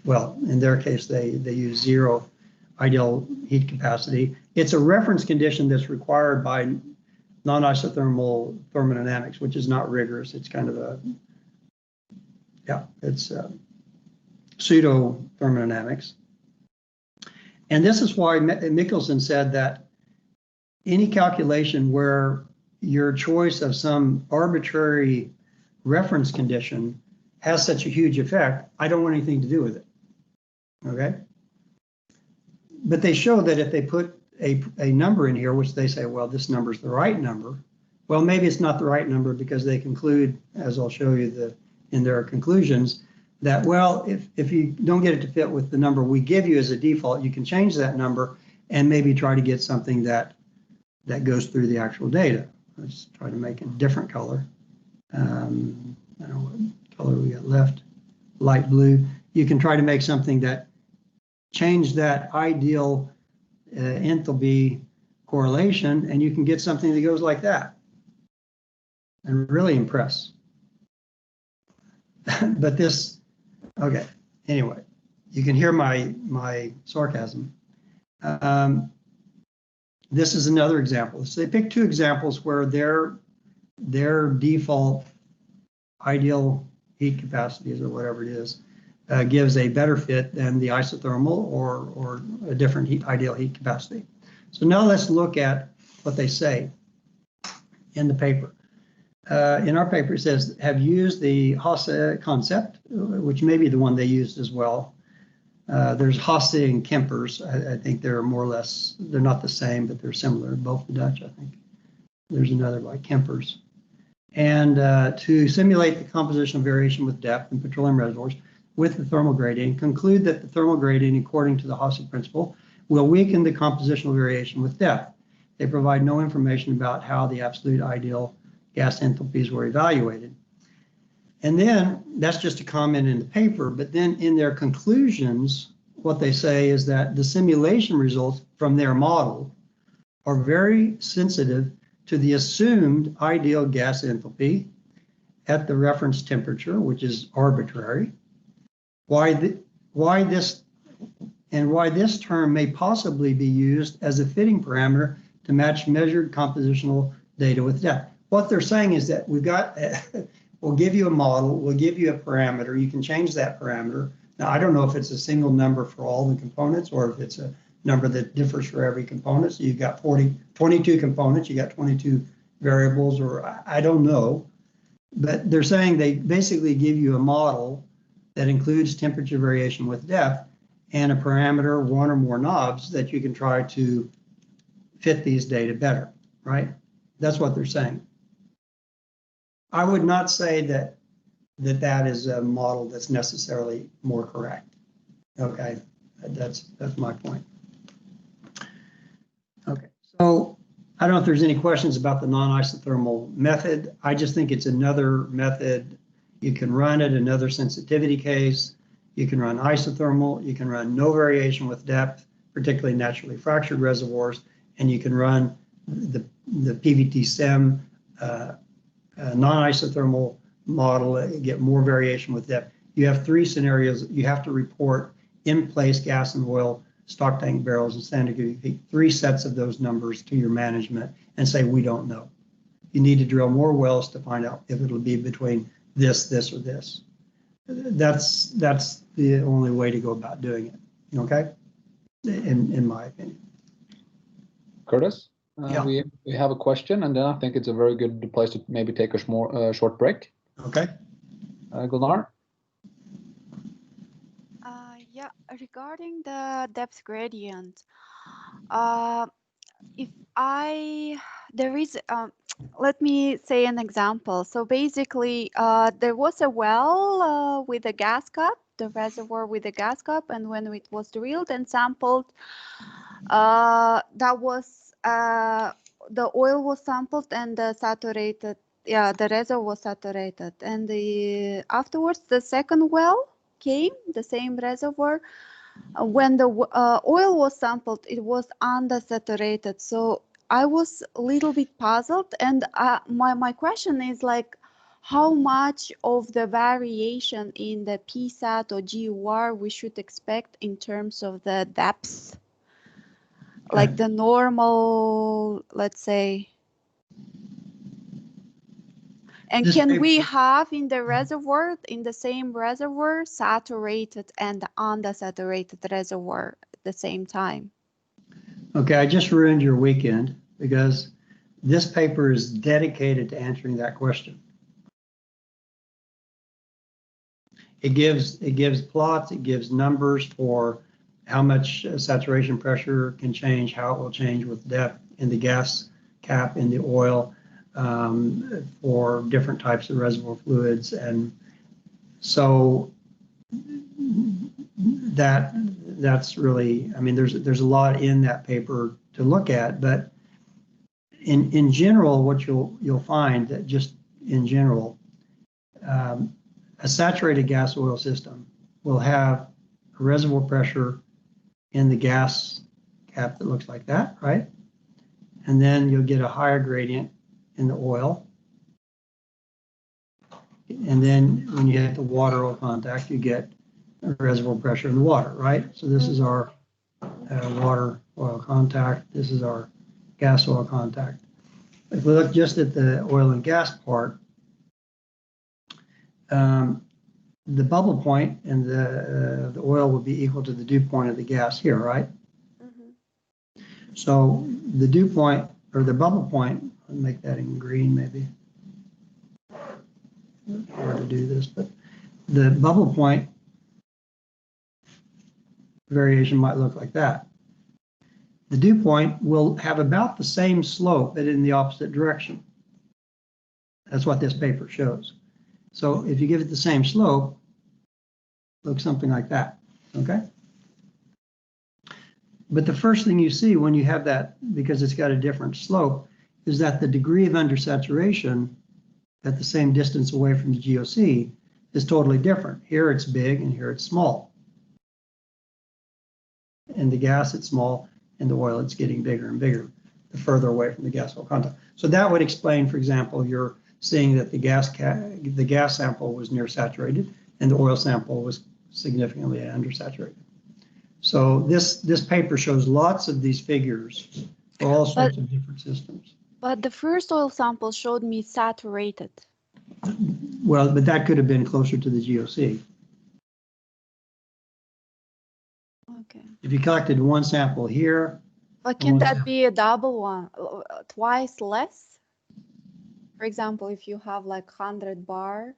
well, in their case, they use 0 ideal heat capacity. It's a reference condition that's required by non-isothermal thermodynamics, which is not rigorous. It's kind of a, yeah, it's pseudo thermodynamics. And this is why Michelson said that any calculation where your choice of some arbitrary reference condition has such a huge effect, I don't want anything to do with it. Okay? But they show that if they put a number in here, which they say, well, this number is the right number, well, maybe it's not the right number because they conclude, as I'll show you in their conclusions, that, well, if you don't get it to fit with the number we give you as a default, you can change that number and maybe try to get something that goes through the actual data. Let's try to make a different color. I don't know what color we got left. Light blue. You can try to make something that change that ideal enthalpy correlation, and you can get something that goes like that and really impress. But this, okay, anyway, you can hear my sarcasm. This is another example. So they picked two examples where their default ideal heat capacities, or whatever it is, gives a better fit than the isothermal or a different ideal heat capacity. So now let's look at what they say in the paper. In our paper, it says, have used the Hasse concept, which may be the one they used as well. There's Hasse and Kempers. I think they're more or less, they're not the same, but they're similar, both the Dutch, I think. There's another by Kempers. And to simulate the compositional variation with depth in petroleum reservoirs with the thermal gradient, conclude that the thermal gradient, according to the Hasse principle, will weaken the compositional variation with depth. They provide no information about how the absolute ideal gas enthalpies were evaluated. And then that's just a comment in the paper, but then in their conclusions, what they say is that the simulation results from their model are very sensitive to the assumed ideal gas enthalpy at the reference temperature, which is arbitrary. Why this term may possibly be used as a fitting parameter to match measured compositional data with depth. What they're saying is that we've got, we'll give you a model, we'll give you a parameter, you can change that parameter. Now, I don't know if it's a single number for all the components or if it's a number that differs for every component. So you've got 22 components, you got 22 variables, or I don't know. But they're saying they basically give you a model that includes temperature variation with depth and a parameter, one or more knobs, that you can try to fit these data better, right? That's what they're saying. I would not say that is a model that's necessarily more correct. Okay, that's my point. Okay, so I don't know if there's any questions about the non-isothermal method. I just think it's another method. You can run it, another sensitivity case. You can run isothermal. You can run no variation with depth, particularly naturally fractured reservoirs, and you can run the PVT SEM non-isothermal model, get more variation with depth. You have three scenarios. You have to report in-place gas and oil, stock tank barrels, and standard cubic feet, three sets of those numbers to your management and say, we don't know. You need to drill more wells to find out if it'll be between this, or this. That's the only way to go about doing it, okay? In my opinion. Curtis? Yeah. We have a question, and then I think it's a very good place to maybe take a short break. Okay. Gulnar? Yeah, regarding the depth gradient, let me say an example. So basically, there was a well with a gas cup, the reservoir with a gas cup, and when it was drilled and sampled, that was the oil was sampled and saturated. Yeah, the reservoir was saturated, and afterwards the second well came, the same reservoir. When the oil was sampled, it was undersaturated. So I was a little bit puzzled, and my question is like, how much of the variation in the PSAT or GUR we should expect in terms of the depth like the normal, let's say. And This can we paper- have in the reservoir, in the same reservoir, saturated and undersaturated reservoir at the same time? Okay, I just ruined your weekend because this paper is dedicated to answering that question. It gives plots, it gives numbers for how much saturation pressure can change, how it will change with depth in the gas cap, in the oil, for different types of reservoir fluids. And so that's really, I mean, there's a lot in that paper to look at, but in general, what you'll find that just in general, a saturated gas oil system will have a reservoir pressure in the gas cap that looks like that, right? And then you'll get a higher gradient in the oil. And then when you hit the water oil contact, you get a reservoir pressure in the water, right? So this is our water oil contact. This is our gas oil contact. If we look just at the oil and gas part, the bubble point and the oil will be equal to the dew point of the gas here, right? Mm-hmm. So the dew point or the bubble point, I'll make that in green maybe. Hard to do this, but the bubble point variation might look like that. The dew point will have about the same slope, but in the opposite direction. That's what this paper shows. So if you give it the same slope, it looks something like that, okay? But the first thing you see when you have that, because it's got a different slope, is that the degree of undersaturation at the same distance away from the GOC is totally different. Here it's big and here it's small. In the gas it's small, in the oil it's getting bigger and bigger the further away from the gas oil contact. So that would explain, for example, you're seeing that the gas sample was near saturated and the oil sample was significantly undersaturated. So this paper shows lots of these figures for all sorts of different systems. But the first oil sample showed me saturated. Well, but that could have been closer to the GOC. Okay. If you collected one sample here. But can that be a double one, twice less? For example, if you have like 100 bar,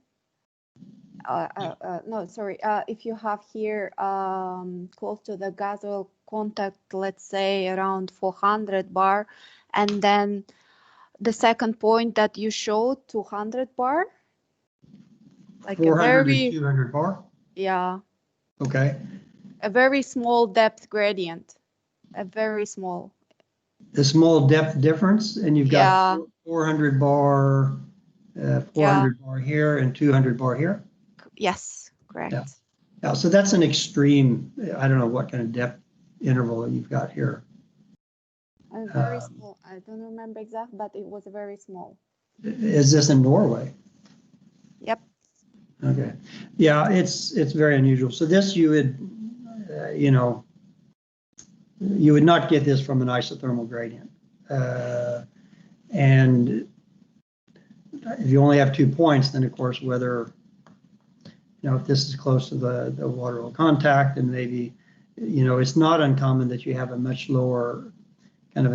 no, sorry, if you have here close to the gas oil contact, let's say around 400 bar, and then the second point that you showed 200 bar, like 400 and 200 bar? Yeah. Okay. A very small depth gradient, a very small. The small depth difference, and you've got 400 bar, 400 bar here and 200 bar here? Yes, correct. Yeah, so that's an extreme, I don't know what kind of depth interval you've got here. Very small. I don't remember exact, but it was very small. Is this in Norway? Yep. Okay. Yeah, it's very unusual. So this you would, you would not get this from an isothermal gradient. And if you only have 2 points, then of course whether, if this is close to the water oil contact, and maybe, it's not uncommon that you have a much lower kind of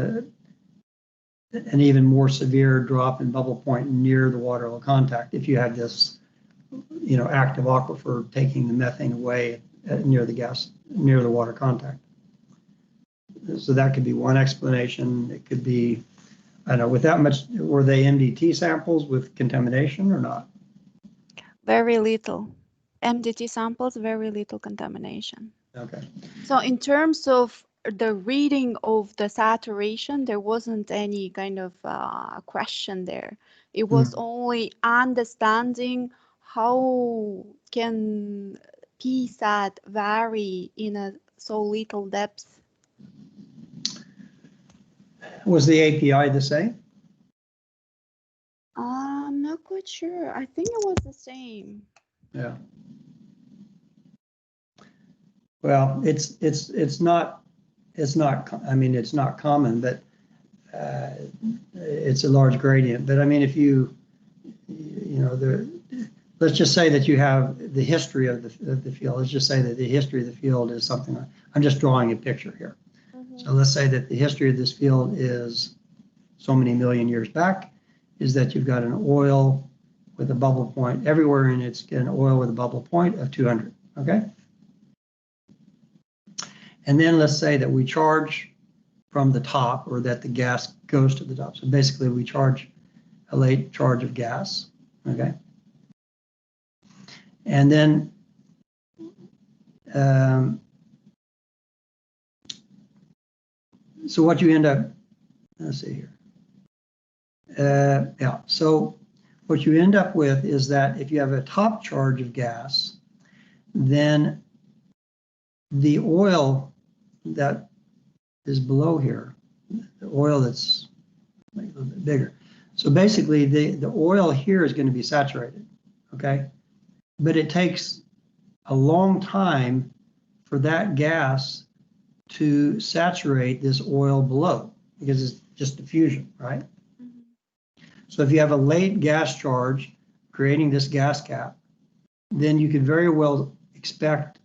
an even more severe drop in bubble point near the water oil contact if you have this, active aquifer taking the methane away near the water contact. So that could be one explanation. It could be, I don't know, with that much, were they MDT samples with contamination or not? Very little. MDT samples, very little contamination. Okay. So in terms of the reading of the saturation, there wasn't any kind of question there. It was only understanding how can PSAT vary in a so little depth. Was the API the same? I'm not quite sure. I think it was the same. Yeah. Well, it's it's not, I mean, it's not common, but it's a large gradient. But I mean, if you know, let's just say that you have the history of the field. Let's just say that the history of the field is something like, I'm just drawing a picture here. So let's say that the history of this field is so many million years back, is that you've got an oil with a bubble point everywhere, and it's an oil with a bubble point of 200, okay? And then let's say that we charge from the top, or that the gas goes to the top. So basically we charge a late charge of gas, okay? And then so what you end up, let's see here. Yeah, so what you end up with is that if you have a top charge of gas, then the oil that is below here, the oil that's a little bit bigger. So basically the oil here is going to be saturated, okay? But it takes a long time for that gas to saturate this oil below, because it's just diffusion, right? So if you have a late gas charge creating this gas cap, then you could very well expect,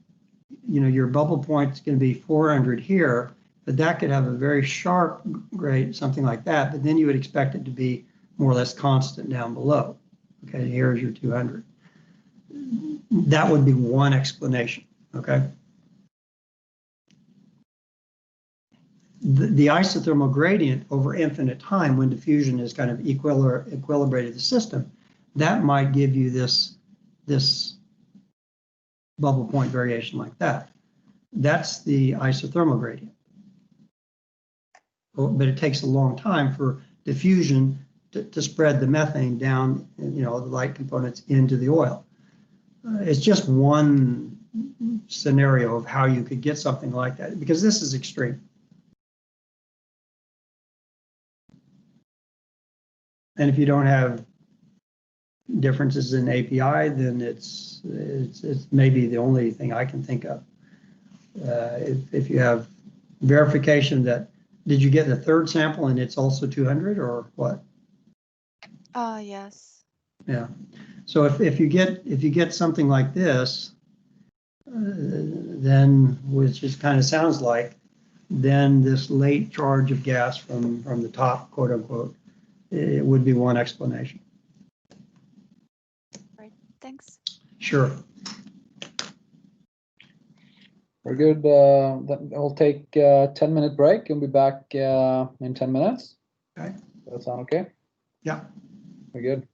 you know, your bubble point is going to be 400 here, but that could have a very sharp grade, something like that. But then you would expect it to be more or less constant down below. Okay, here's your 200. That would be one explanation, okay? The isothermal gradient over infinite time, when diffusion is kind of equilibrated the system, that might give you this bubble point variation like that. That's the isothermal gradient. But it takes a long time for diffusion to spread the methane down, you know, the light components into the oil. It's just one scenario of how you could get something like that, because this is extreme. And if you don't have differences in API, then it's maybe the only thing I can think of. If you have verification that, did you get the third sample and it's also 200 or what? Yes. Yeah. So if you get something like this, then, which is kind of sounds like, then this late charge of gas from the top, quote unquote, it would be one explanation. Right. Thanks. Sure. Very good. We'll take a 10-minute break and be back in 10 minutes. Okay. Does that sound okay? Yeah. Very good.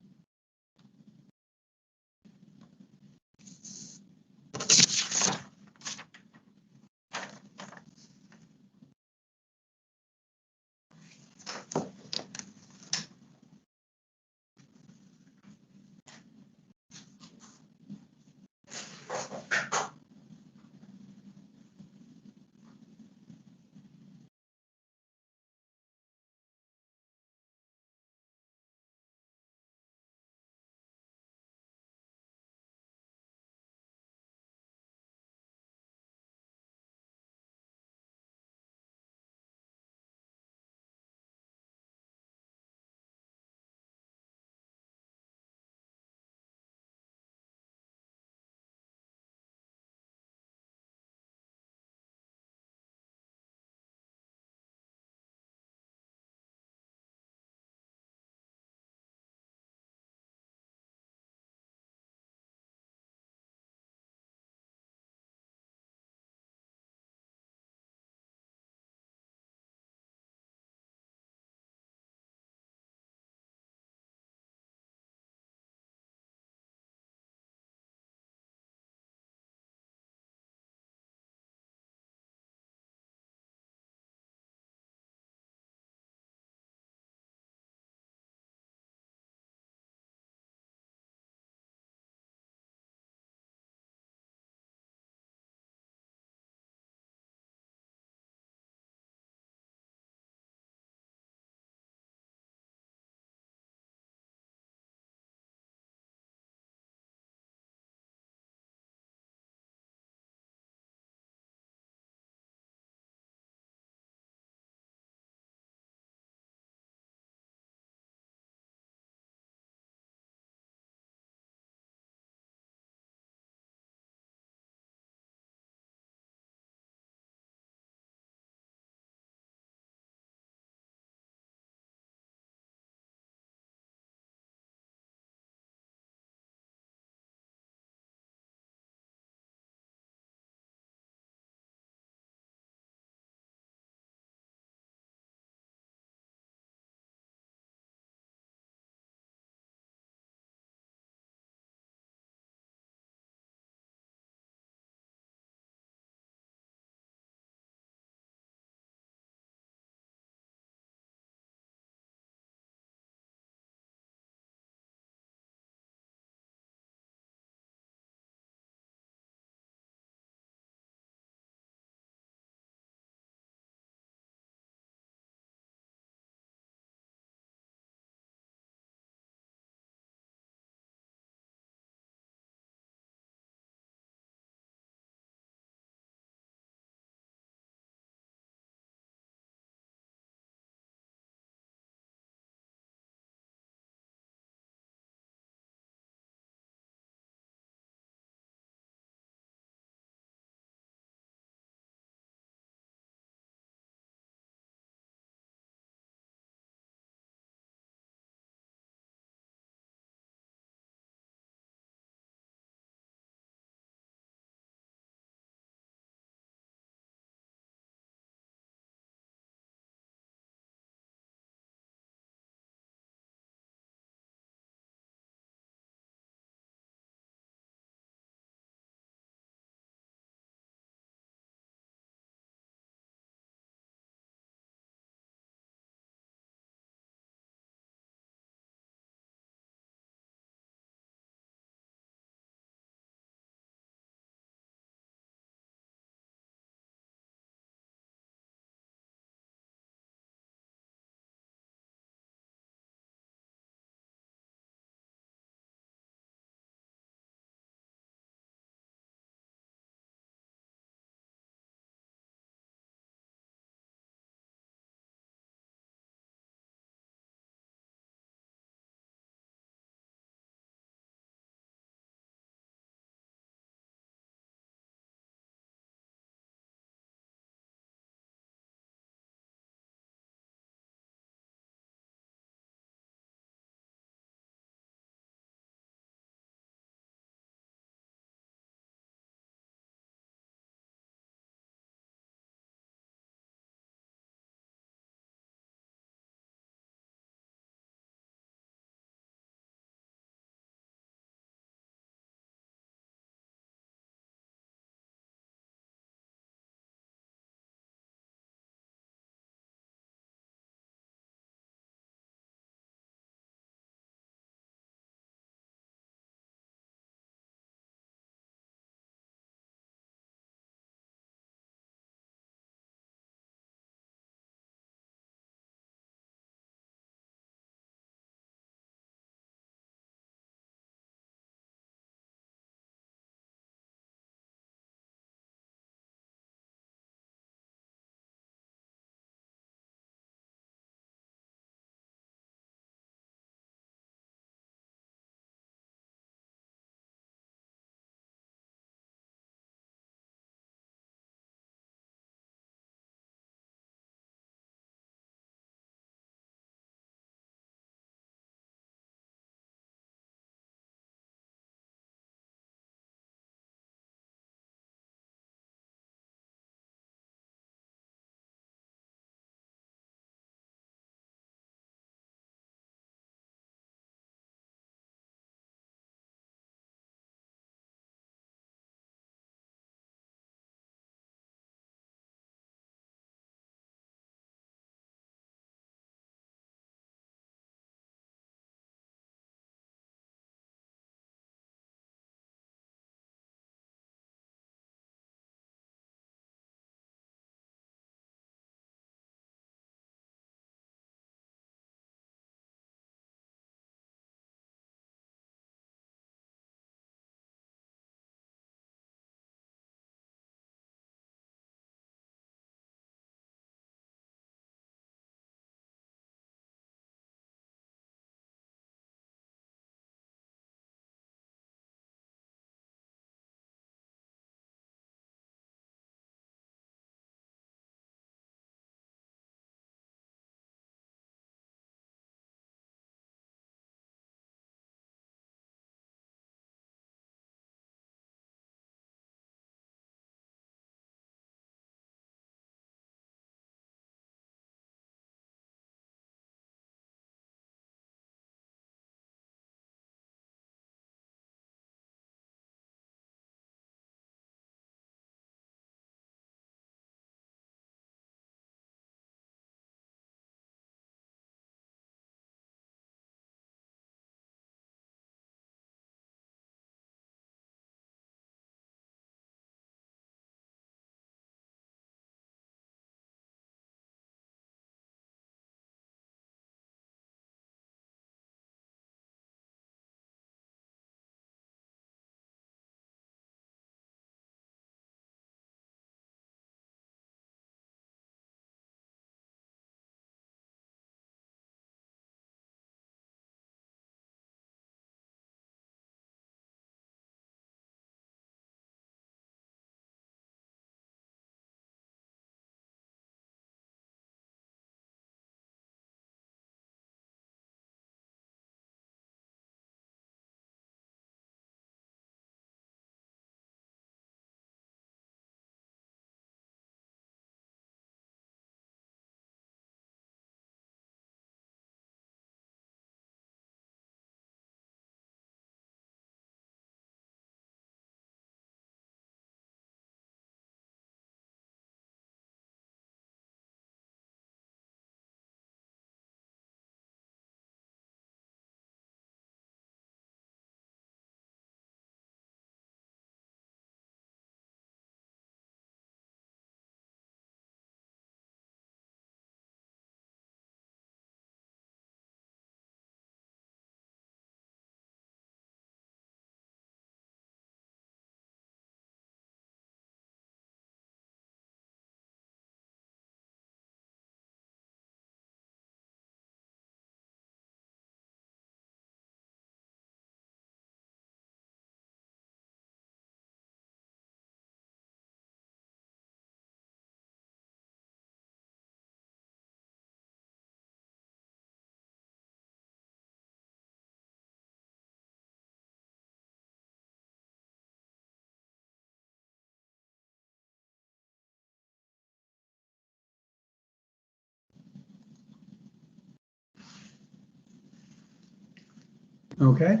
Okay,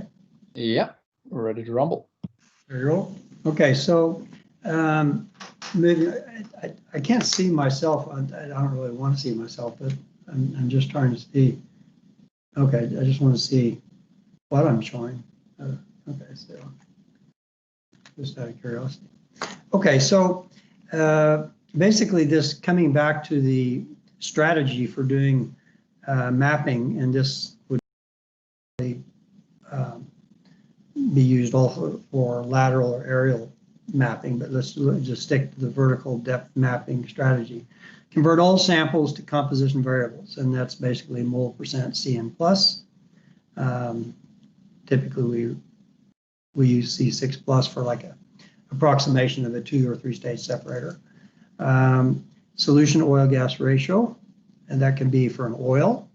Yeah, we're ready to rumble. there you go. Okay, so maybe I can't see myself. I don't really want to see myself, but I'm just trying to see. Okay, I just want to see what I'm showing. Okay, so just out of curiosity. Okay, so basically this coming back to the strategy for doing mapping, and this would be used also for lateral or aerial mapping, but let's just stick to the vertical depth mapping strategy. Convert all samples to composition variables, and that's basically mole percent CN plus. Typically we use C6 plus for like a approximation of a 2 or 3 stage separator. Solution oil gas ratio, and that can be for an oil.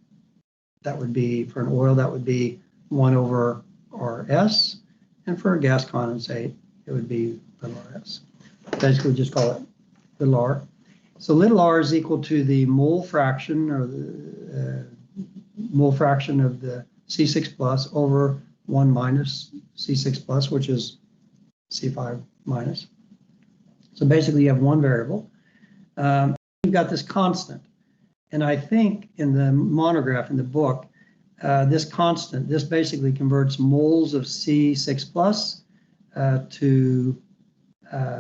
That would be for an oil, that would be 1 over RS, and for a gas condensate, it would be little rs. Basically, just call it little r. So little r is equal to the mole fraction, or the mole fraction of the C6 plus over 1 minus C6 plus, which is C5 minus. So basically, you have one variable. You've got this constant, and I think in the monograph in the book, this constant, this basically converts moles of C6 plus to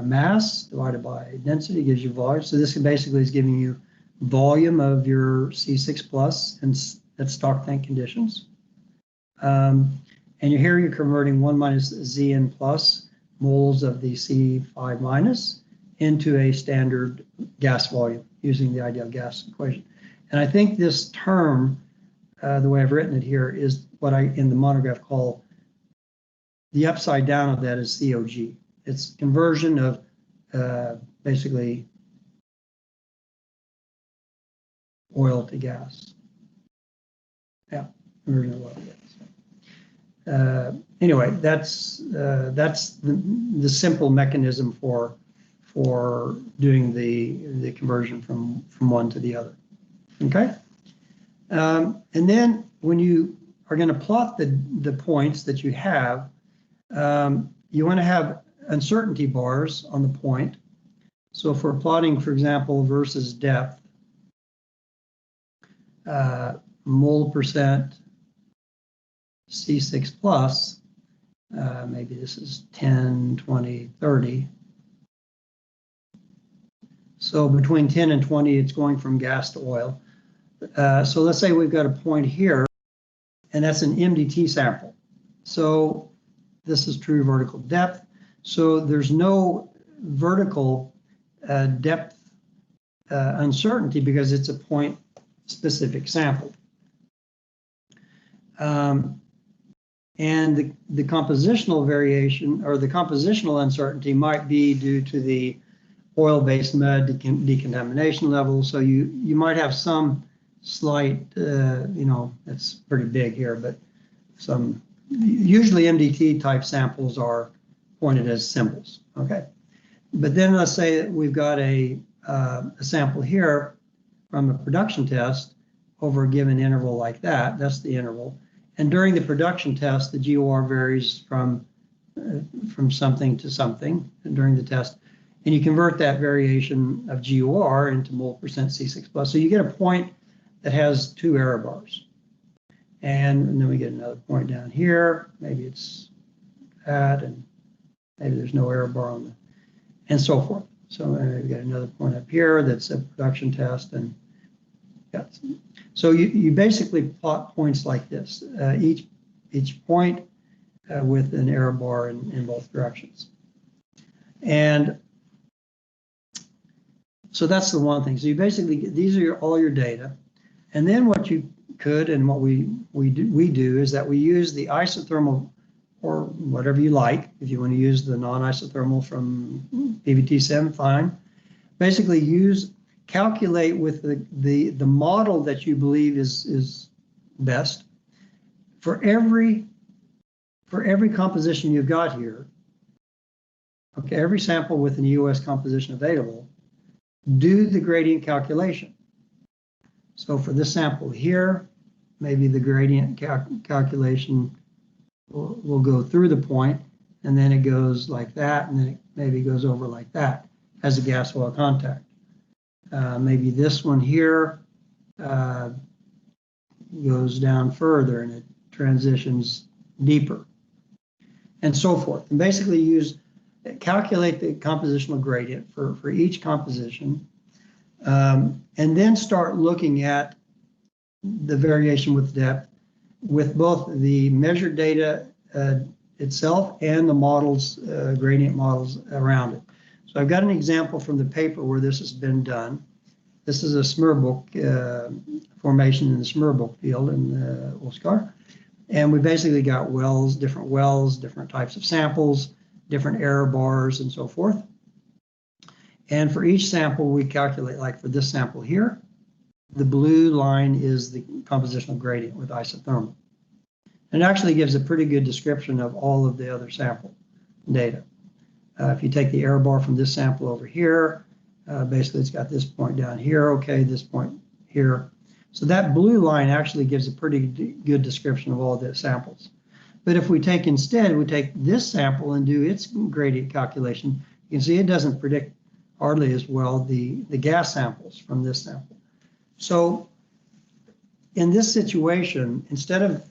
mass divided by density, gives you volume. So this basically is giving you volume of your C6 plus and at stock tank conditions. And here you're converting 1 minus Zn plus moles of the C5 minus into a standard gas volume using the ideal gas equation. And I think this term, the way I've written it here, is what I in the monograph call the upside down of that is COG. It's conversion of basically oil to gas. Yeah, conversion of oil to gas. Anyway, that's the simple mechanism for doing the conversion from one to the other. Okay, and then when you are going to plot the points that you have, you want to have uncertainty bars on the point. So if we're plotting, for example, versus depth, mole percent C6 plus, maybe this is 10, 20, 30. So between 10 and 20, it's going from gas to oil. So let's say we've got a point here, and that's an MDT sample. So this is true vertical depth. So there's no vertical depth uncertainty because it's a point specific sample. And the compositional variation or the compositional uncertainty might be due to the oil-based mud decontamination level. So you might have some slight, it's pretty big here, but some, usually MDT type samples are pointed as symbols, okay? But then let's say that we've got a sample here from a production test over a given interval like that, that's the interval. And during the production test, the GOR varies from something to something during the test. And you convert that variation of GOR into mole percent C6 plus. So you get a point that has 2 error bars. And then we get another point down here. Maybe it's that, and maybe there's no error bar on the, and so forth. So maybe we get another point up here that's a production test, and yeah. So you basically plot points like this, each point with an error bar in both directions. And so that's the one thing. So you basically, these are all your data. And then what you could, and what we do is that we use the isothermal, or whatever you like. If you want to use the non-isothermal from PVT sim, fine. Basically calculate with the model that you believe is best for every composition you've got here. Okay, every sample with an EOS composition available, do the gradient calculation. So for this sample here, maybe the gradient calculation will go through the point, and then it goes like that, and then it maybe goes over like that as a gas oil contact. Maybe this one here goes down further and it transitions deeper, and so forth. And basically calculate the compositional gradient for each composition, and then start looking at the variation with depth with both the measured data itself and the models, gradient models around it. So I've got an example from the paper where this has been done. This is a Smurbook formation in the Smurbook field in Oskar. And we basically got wells, different types of samples, different error bars, and so forth. And for each sample, we calculate, like for this sample here, the blue line is the compositional gradient with isothermal. And it actually gives a pretty good description of all of the other sample data. If you take the error bar from this sample over here, basically it's got this point down here, okay, this point here. So that blue line actually gives a pretty good description of all the samples. But if we take this sample and do its gradient calculation, you can see it doesn't predict hardly as well the gas samples from this sample. So in this situation, instead of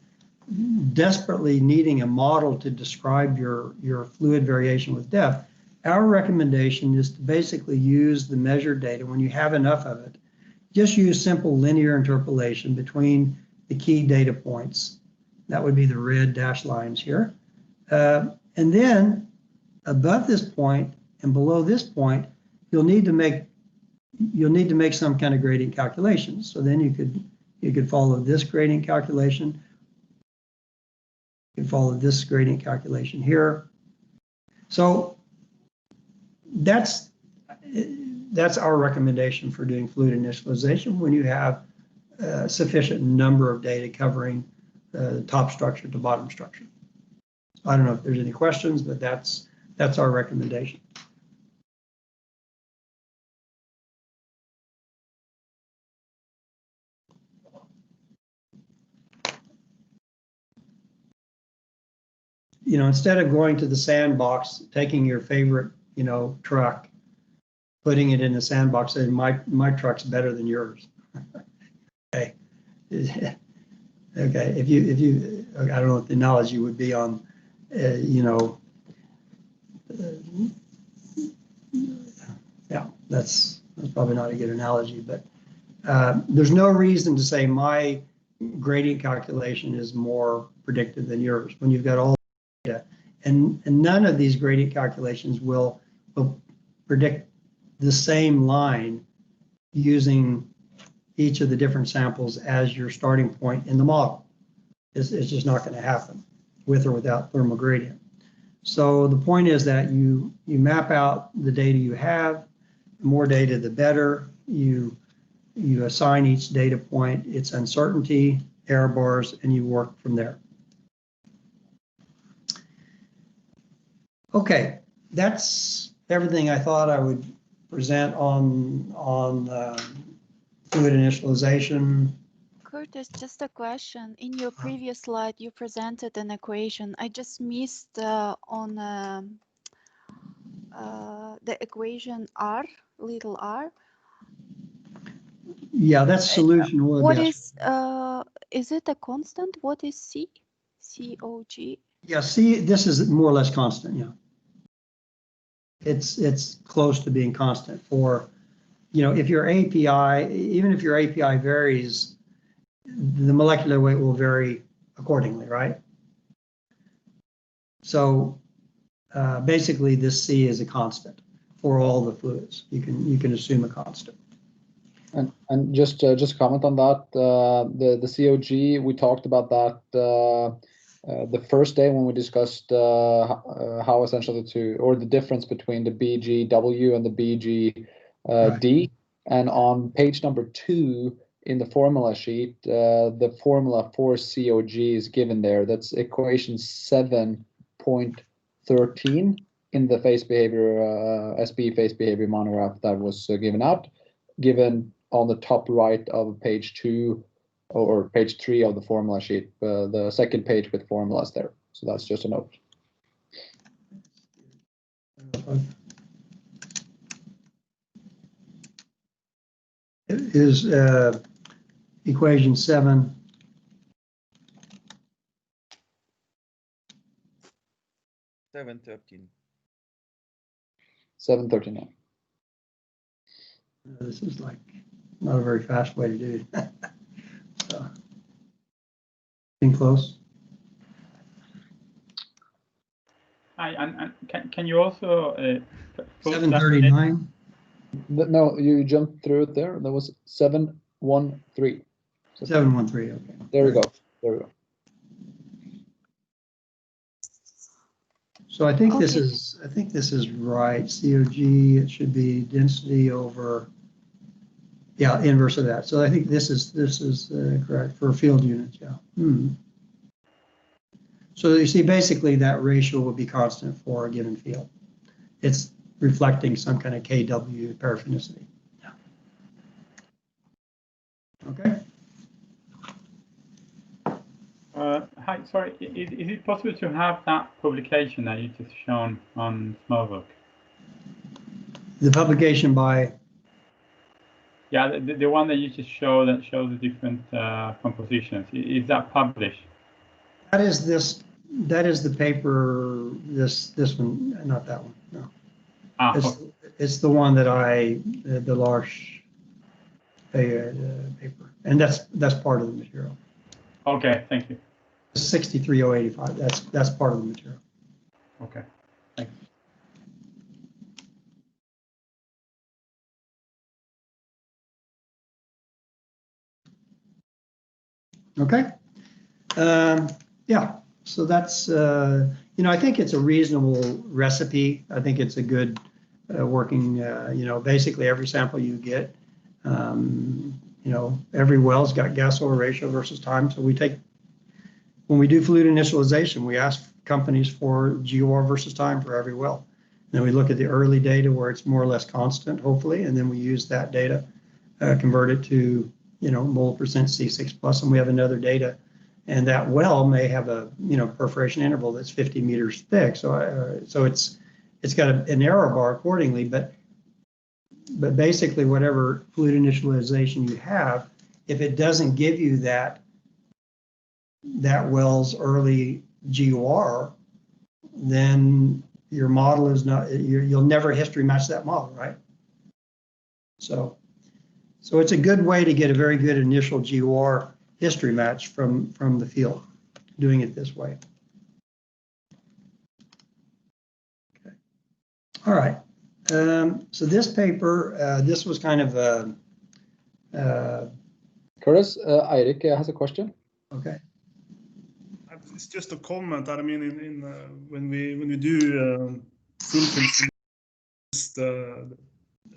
desperately needing a model to describe your fluid variation with depth, our recommendation is to basically use the measured data when you have enough of it. Just use simple linear interpolation between the key data points. That would be the red dashed lines here. And then above this point and below this point, you'll need to make some kind of gradient calculations. So then you could follow this gradient calculation. You can follow this gradient calculation here. So that's our recommendation for doing fluid initialization when you have a sufficient number of data covering top structure to bottom structure. I don't know if there's any questions, but that's our recommendation. You know, instead of going to the sandbox, taking your favorite, truck, putting it in the sandbox, saying my truck's better than yours. Okay. Okay. If you, I don't know what the analogy would be on, yeah, that's probably not a good analogy, but there's no reason to say my gradient calculation is more predictive than yours when you've got all data, and none of these gradient calculations will predict the same line using each of the different samples as your starting point in the model. It's just not going to happen with or without thermal gradient. So the point is that you map out the data you have. The more data, the better. You assign each data point its uncertainty, error bars, and you work from there. Okay, that's everything I thought I would present on fluid initialization. Curtis, just a question. In your previous slide, you presented an equation. I just missed on the equation R, little r. Yeah, that's solution. What is it a constant? What is C? COG? Yeah, C, this is more or less constant, yeah. It's close to being constant for, if your API, even if your API varies, the molecular weight will vary accordingly, right? So basically this C is a constant for all the fluids. You can assume a constant. And just comment on that, the COG, we talked about that the first day when we discussed how essentially the difference between the BGW and the BGD. Right. And on page number 2 in the formula sheet, the formula for COG is given there. That's equation 7.13 in the phase behavior, SB phase behavior monograph that was given on the top right of page 2 or page 3 of the formula sheet, the second page with formulas there. So that's just a note. It is equation 7. Seven 13. 739. This is like not a very fast way to do it. So, getting close. Hi, and can you also put that 739. No, you jumped through it there. That was 713. 713. Okay. There we go. There we go. So I think Okay. this is right. COG, it should be density over, yeah, inverse of that. So I think this is correct for field units. Yeah. So you see, basically that ratio will be constant for a given field. It's reflecting some kind of kW paraphinicity. Yeah. Okay. Hi, sorry, is it possible to have that publication that you just shown on Smallbook? The publication by, Yeah, the one that you just showed that shows the different compositions. Is that published? that is the paper, this one, not that one, no. Ah, It's the one that the large paper, and that's part of the material. okay, thank you. 63085, that's part of the material. Okay, thanks. Okay. Yeah, so that's, I think it's a reasonable recipe. I think it's a good working, basically every sample you get, every well's got gas oil ratio versus time. So when we do fluid initialization, we ask companies for GOR versus time for every well. Then we look at the early data where it's more or less constant, hopefully, and then we use that data, convert it to, mole percent C6 plus, and we have another data. And that well may have a, perforation interval that's 50 meters thick. So it's got an error bar accordingly, but basically whatever fluid initialization you have, if it doesn't give you that well's early GOR, then your model is not, you'll never history match that model, right? So it's a good way to get a very good initial GOR history match from the field, doing it this way. Okay. All right. So this paper, this was kind of Curtis, Eirik has a question. okay. It's just a comment that, I mean, when we do full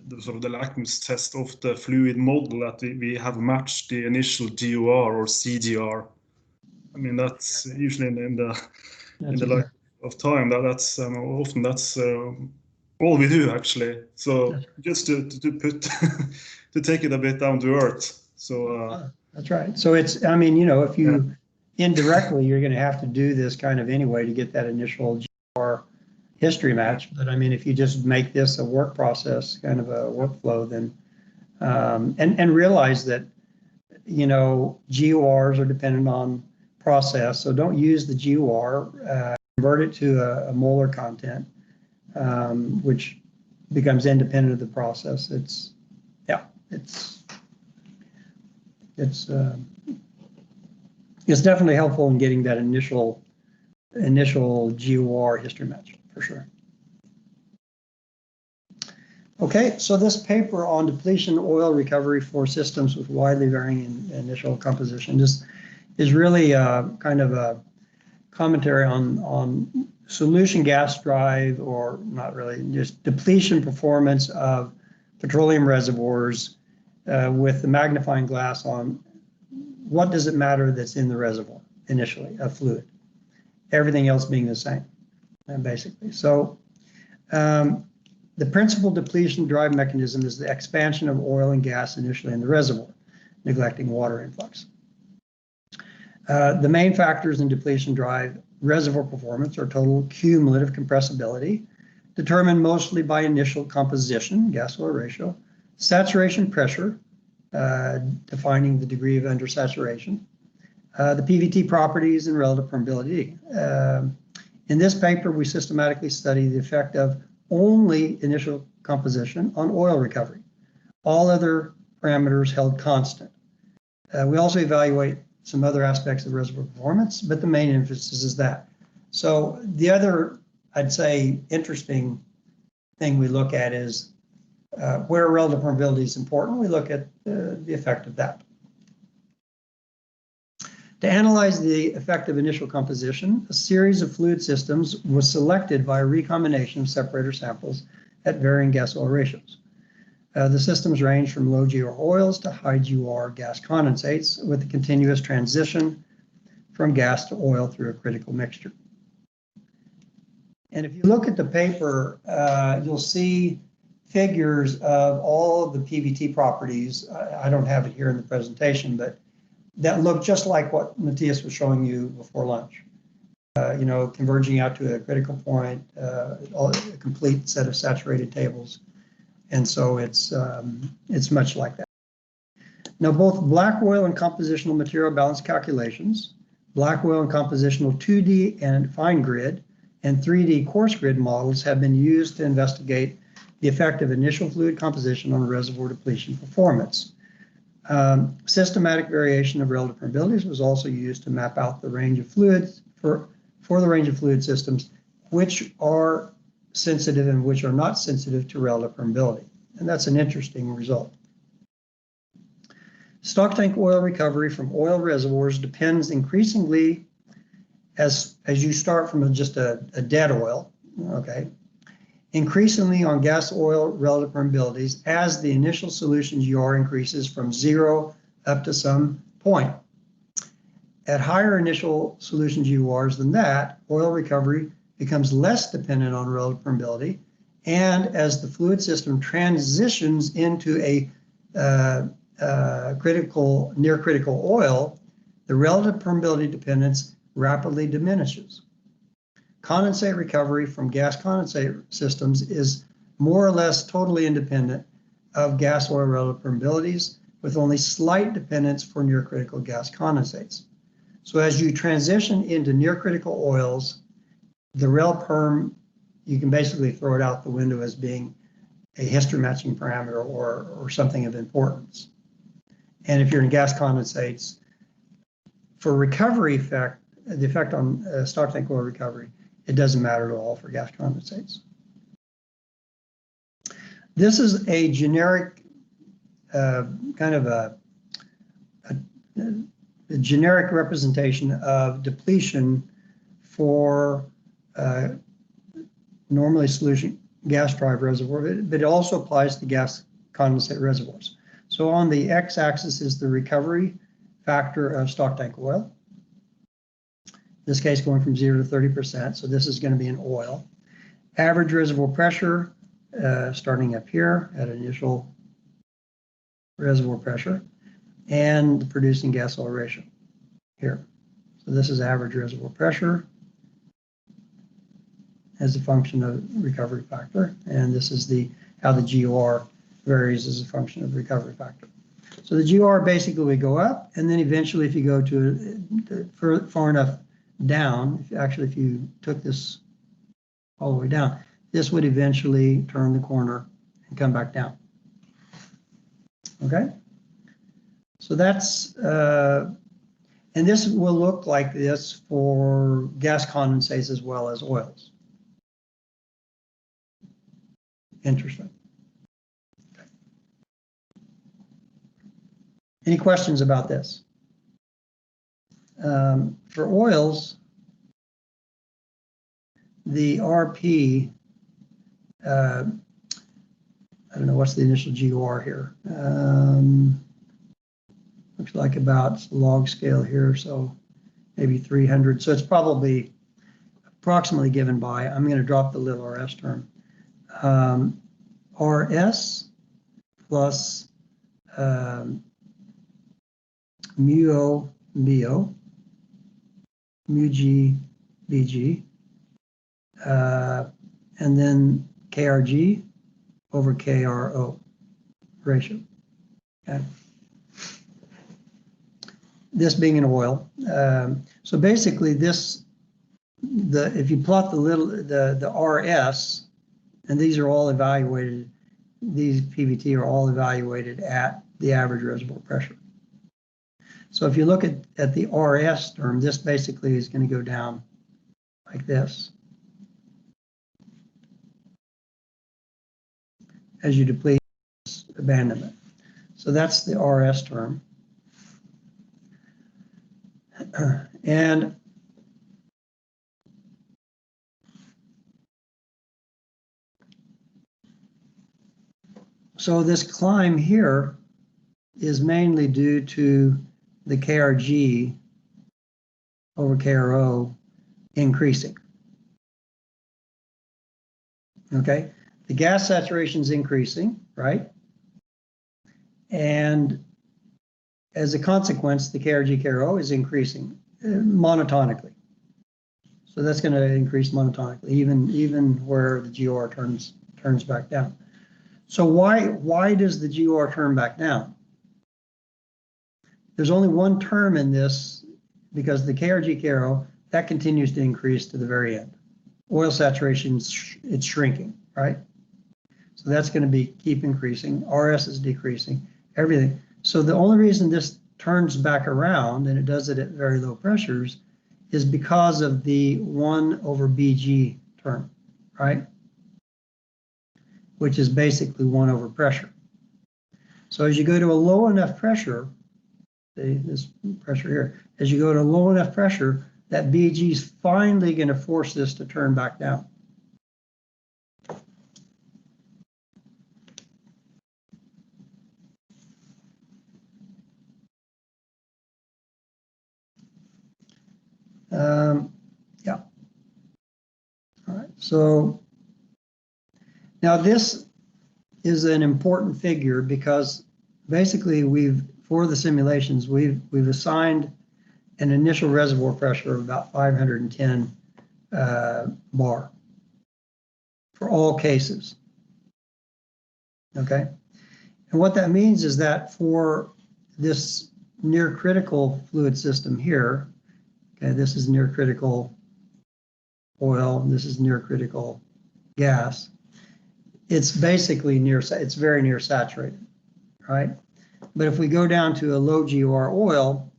the sort of the lackmus test of the fluid model, that we have matched the initial GOR or CGR. I mean, that's usually in the life of time. That's often that's all we do, actually. So just to put to take it a bit down to earth. So that's right. So it's, I mean, if you indirectly, you're going to have to do this kind of anyway to get that initial GOR history match. But I mean, if you just make this a work process, kind of a workflow, then and realize that GORs are dependent on process. So don't use the GOR, convert it to a molar content, which becomes independent of the process. It's definitely helpful in getting that initial GOR history match, for sure. Okay, so this paper on depletion oil recovery for systems with widely varying initial composition is really kind of a commentary on solution gas drive, or not really, just depletion performance of petroleum reservoirs with the magnifying glass on what does it matter that's in the reservoir initially, a fluid, everything else being the same, basically. So the principal depletion drive mechanism is the expansion of oil and gas initially in the reservoir, neglecting water influx. The main factors in depletion drive reservoir performance are total cumulative compressibility, determined mostly by initial composition, gas-oil ratio, saturation pressure, defining the degree of undersaturation, the PVT properties and relative permeability. In this paper, we systematically study the effect of only initial composition on oil recovery. All other parameters held constant. We also evaluate some other aspects of reservoir performance, but the main emphasis is that. So the other, I'd say, interesting thing we look at is where relative permeability is important, we look at the effect of that. To analyze the effect of initial composition, a series of fluid systems was selected by a recombination of separator samples at varying gas-oil ratios. The systems range from low GOR oils to high GOR gas condensates with a continuous transition from gas to oil through a critical mixture. And if you look at the paper, you'll see figures of all of the PVT properties. I don't have it here in the presentation, but that look just like what Matthias was showing you before lunch. You know, converging out to a critical point, a complete set of saturated tables. And so it's much like that. Now, both black oil and compositional material balance calculations, black oil and compositional 2D and fine grid, and 3D coarse grid models have been used to investigate the effect of initial fluid composition on reservoir depletion performance. Systematic variation of relative permeabilities was also used to map out the range of fluids for the range of fluid systems which are sensitive and which are not sensitive to relative permeability. And that's an interesting result. Stock tank oil recovery from oil reservoirs depends increasingly as you start from just a dead oil, okay, increasingly on gas oil relative permeabilities as the initial solution GR increases from 0 up to some point. At higher initial solution GORs than that, oil recovery becomes less dependent on relative permeability, and as the fluid system transitions into a near critical oil, the relative permeability dependence rapidly diminishes. Condensate recovery from gas condensate systems is more or less totally independent of gas oil relative permeabilities, with only slight dependence for near critical gas condensates. So as you transition into near critical oils, the rel perm, you can basically throw it out the window as being a history matching parameter or something of importance. And if you're in gas condensates, for recovery effect, the effect on stock tank oil recovery, it doesn't matter at all for gas condensates. This is a generic kind of a generic representation of depletion for normally solution gas drive reservoir, but it also applies to gas condensate reservoirs. So on the x-axis is the recovery factor of stock tank oil. In this case, going from 0 to 30%. So this is going to be in oil. Average reservoir pressure, starting up here at initial reservoir pressure, and the producing gas oil ratio here. So this is average reservoir pressure as a function of recovery factor, and this is how the GOR varies as a function of recovery factor. So the GOR basically would go up, and then eventually, if you go to far enough down, if you took this all the way down, this would eventually turn the corner and come back down. Okay, so that's and this will look like this for gas condensates as well as oils. Interesting. Okay. Any questions about this? For oils, the RP, I don't know what's the initial GOR here. Looks like about log scale here, so maybe 300. So it's probably approximately given by, I'm going to drop the little RS term, RS plus mu BO mu G BG, and then KRG over KRO ratio. Okay. This being an oil. So basically this, if you plot the RS, and these are all evaluated, these PVT are all evaluated at the average reservoir pressure. So if you look at the RS term, this basically is going to go down like this as you deplete abandonment. So that's the RS term. And so this climb here is mainly due to the KRG over KRO increasing. Okay, the gas saturation is increasing, right? And as a consequence, the KRG KRO is increasing monotonically. So that's going to increase monotonically, even where the GOR turns back down. So why does the GOR turn back down? There's only one term in this, because the KRG KRO, that continues to increase to the very end. Oil saturation, it's shrinking, right? So that's going to keep increasing. RS is decreasing, everything. So the only reason this turns back around, and it does it at very low pressures, is because of the 1 over BG term, right? Which is basically 1 over pressure. So as you go to a low enough pressure, this pressure here, as you go to low enough pressure, that BG is finally going to force this to turn back down. Yeah. All right. So now this is an important figure because basically for the simulations, we've assigned an initial reservoir pressure of about 510 bar for all cases. Okay. And what that means is that for this near critical fluid system here, okay, this is near critical oil, this is near critical gas. It's basically it's very near saturated, right? But if we go down to a low GOR oil,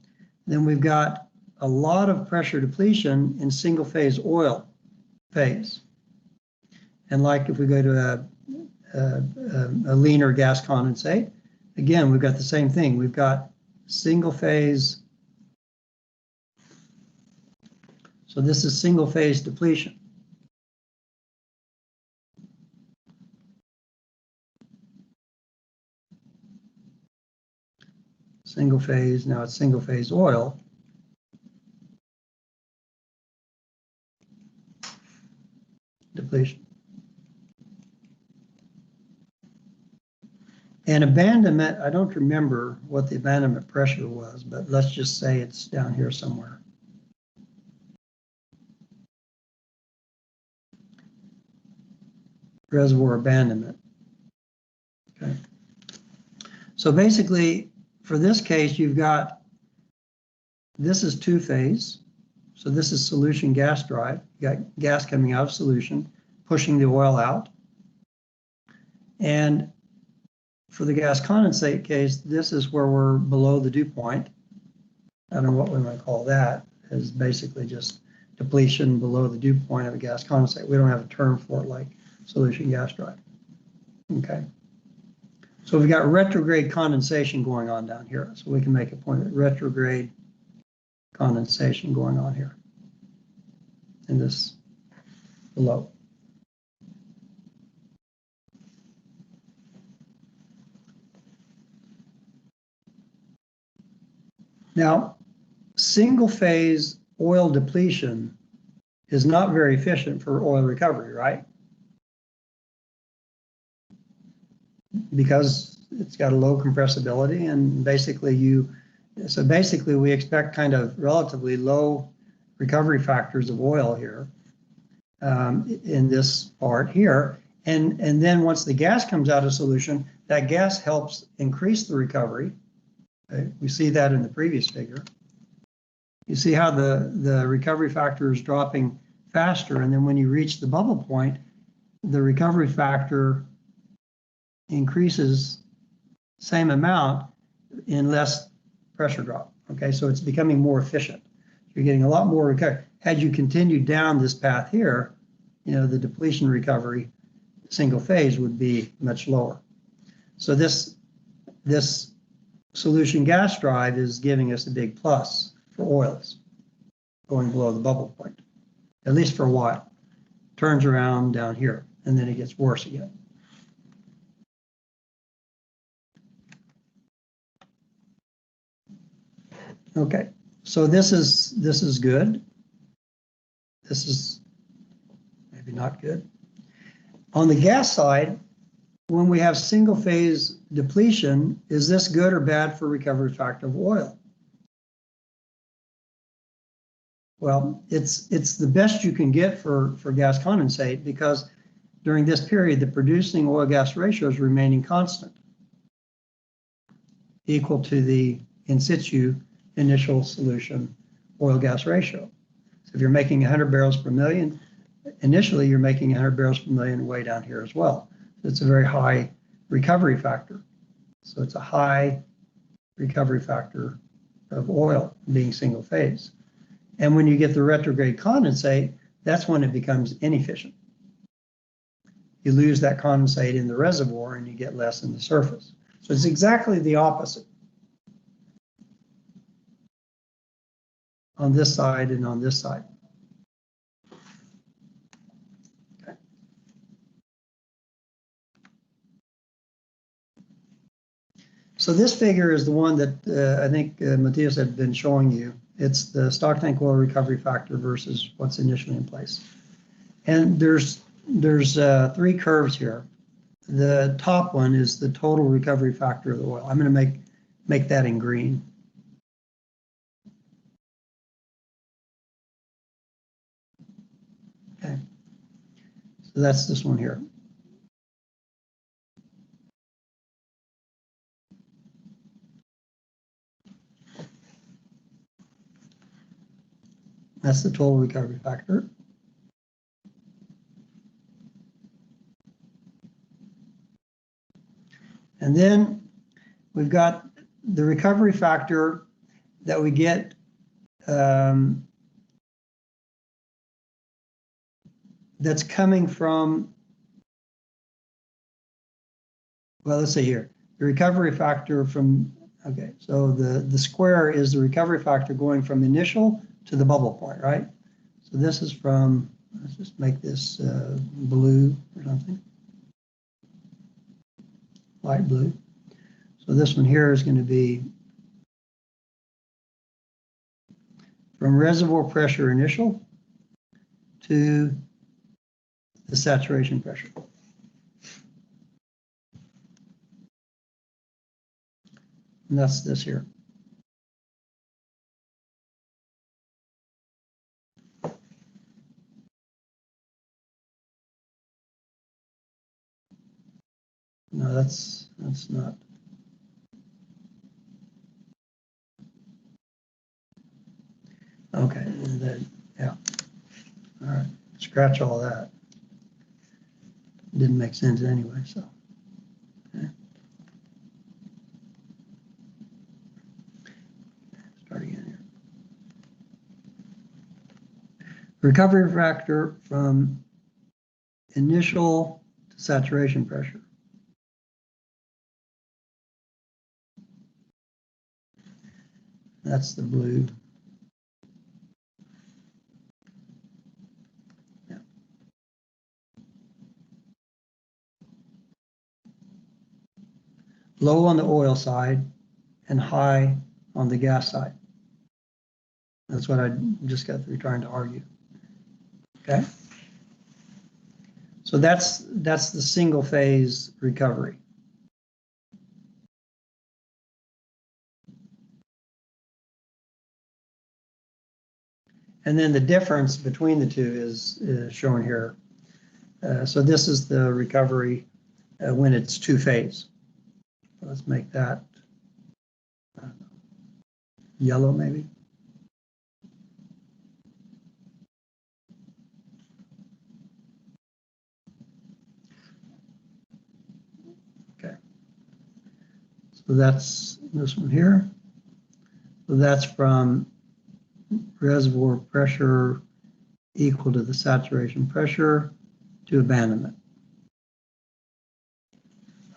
then we've got a lot of pressure depletion in single phase oil phase. And like if we go to a leaner gas condensate, again, we've got the same thing. We've got single phase. So this is single phase depletion. Single phase, now it's single phase oil. Depletion. And abandonment, I don't remember what the abandonment pressure was, but let's just say it's down here somewhere. Reservoir abandonment. Okay. So basically, for this case, you've got, this is two phase. So this is solution gas drive. You got gas coming out of solution, pushing the oil out. And for the gas condensate case, this is where we're below the dew point. I don't know what we might call that, is basically just depletion below the dew point of a gas condensate. We don't have a term for it like solution gas drive. Okay. So we've got retrograde condensation going on down here. So we can make a point of retrograde condensation going on here in this below. Now, single phase oil depletion is not very efficient for oil recovery, right? Because it's got a low compressibility, and basically we expect kind of relatively low recovery factors of oil here in this part here. And then once the gas comes out of solution, that gas helps increase the recovery. Okay? We see that in the previous figure. You see how the recovery factor is dropping faster, and then when you reach the bubble point, the recovery factor increases same amount in less pressure drop. Okay, so it's becoming more efficient. You're getting a lot more recovery. Had you continued down this path here, you know, the depletion recovery single phase would be much lower. So this solution gas drive is giving us a big plus for oils going below the bubble point, at least for a while. Turns around down here, and then it gets worse again. Okay, so this is good. This is maybe not good. On the gas side, when we have single phase depletion, is this good or bad for recovery factor of oil? Well, it's the best you can get for gas condensate, because during this period, the producing oil gas ratio is remaining constant, equal to the in situ initial solution oil gas ratio. So if you're making 100 barrels per million, initially you're making 100 barrels per million way down here as well. So it's a very high recovery factor. So it's a high recovery factor of oil being single phase. And when you get the retrograde condensate, that's when it becomes inefficient. You lose that condensate in the reservoir and you get less in the surface. So it's exactly the opposite on this side and on this side. Okay. So this figure is the one that I think Matthias had been showing you. It's the stock tank oil recovery factor versus what's initially in place. And there's three curves here. The top one is the total recovery factor of the oil. I'm going to make that in green. Okay, so that's this one here. That's the total recovery factor. And then we've got the recovery factor that we get that's coming from, well, let's see here, the recovery factor from, okay, so the square is the recovery factor going from initial to the bubble point, right? So this is from, let's just make this blue or something, light blue. So this one here is going to be from reservoir pressure initial to the saturation pressure. And that's this here. No, that's not. Okay, and then, yeah. All right, scratch all that. Didn't make sense anyway, so. Okay. Start again here. Recovery factor from initial to saturation pressure. That's the blue. Yeah. Low on the oil side and high on the gas side. That's what I just got through trying to argue. Okay. So that's the single phase recovery. And then the difference between the two is shown here. So this is the recovery when it's two-phase. Let's make that yellow maybe. Okay. So that's this one here. So that's from reservoir pressure equal to the saturation pressure to abandonment.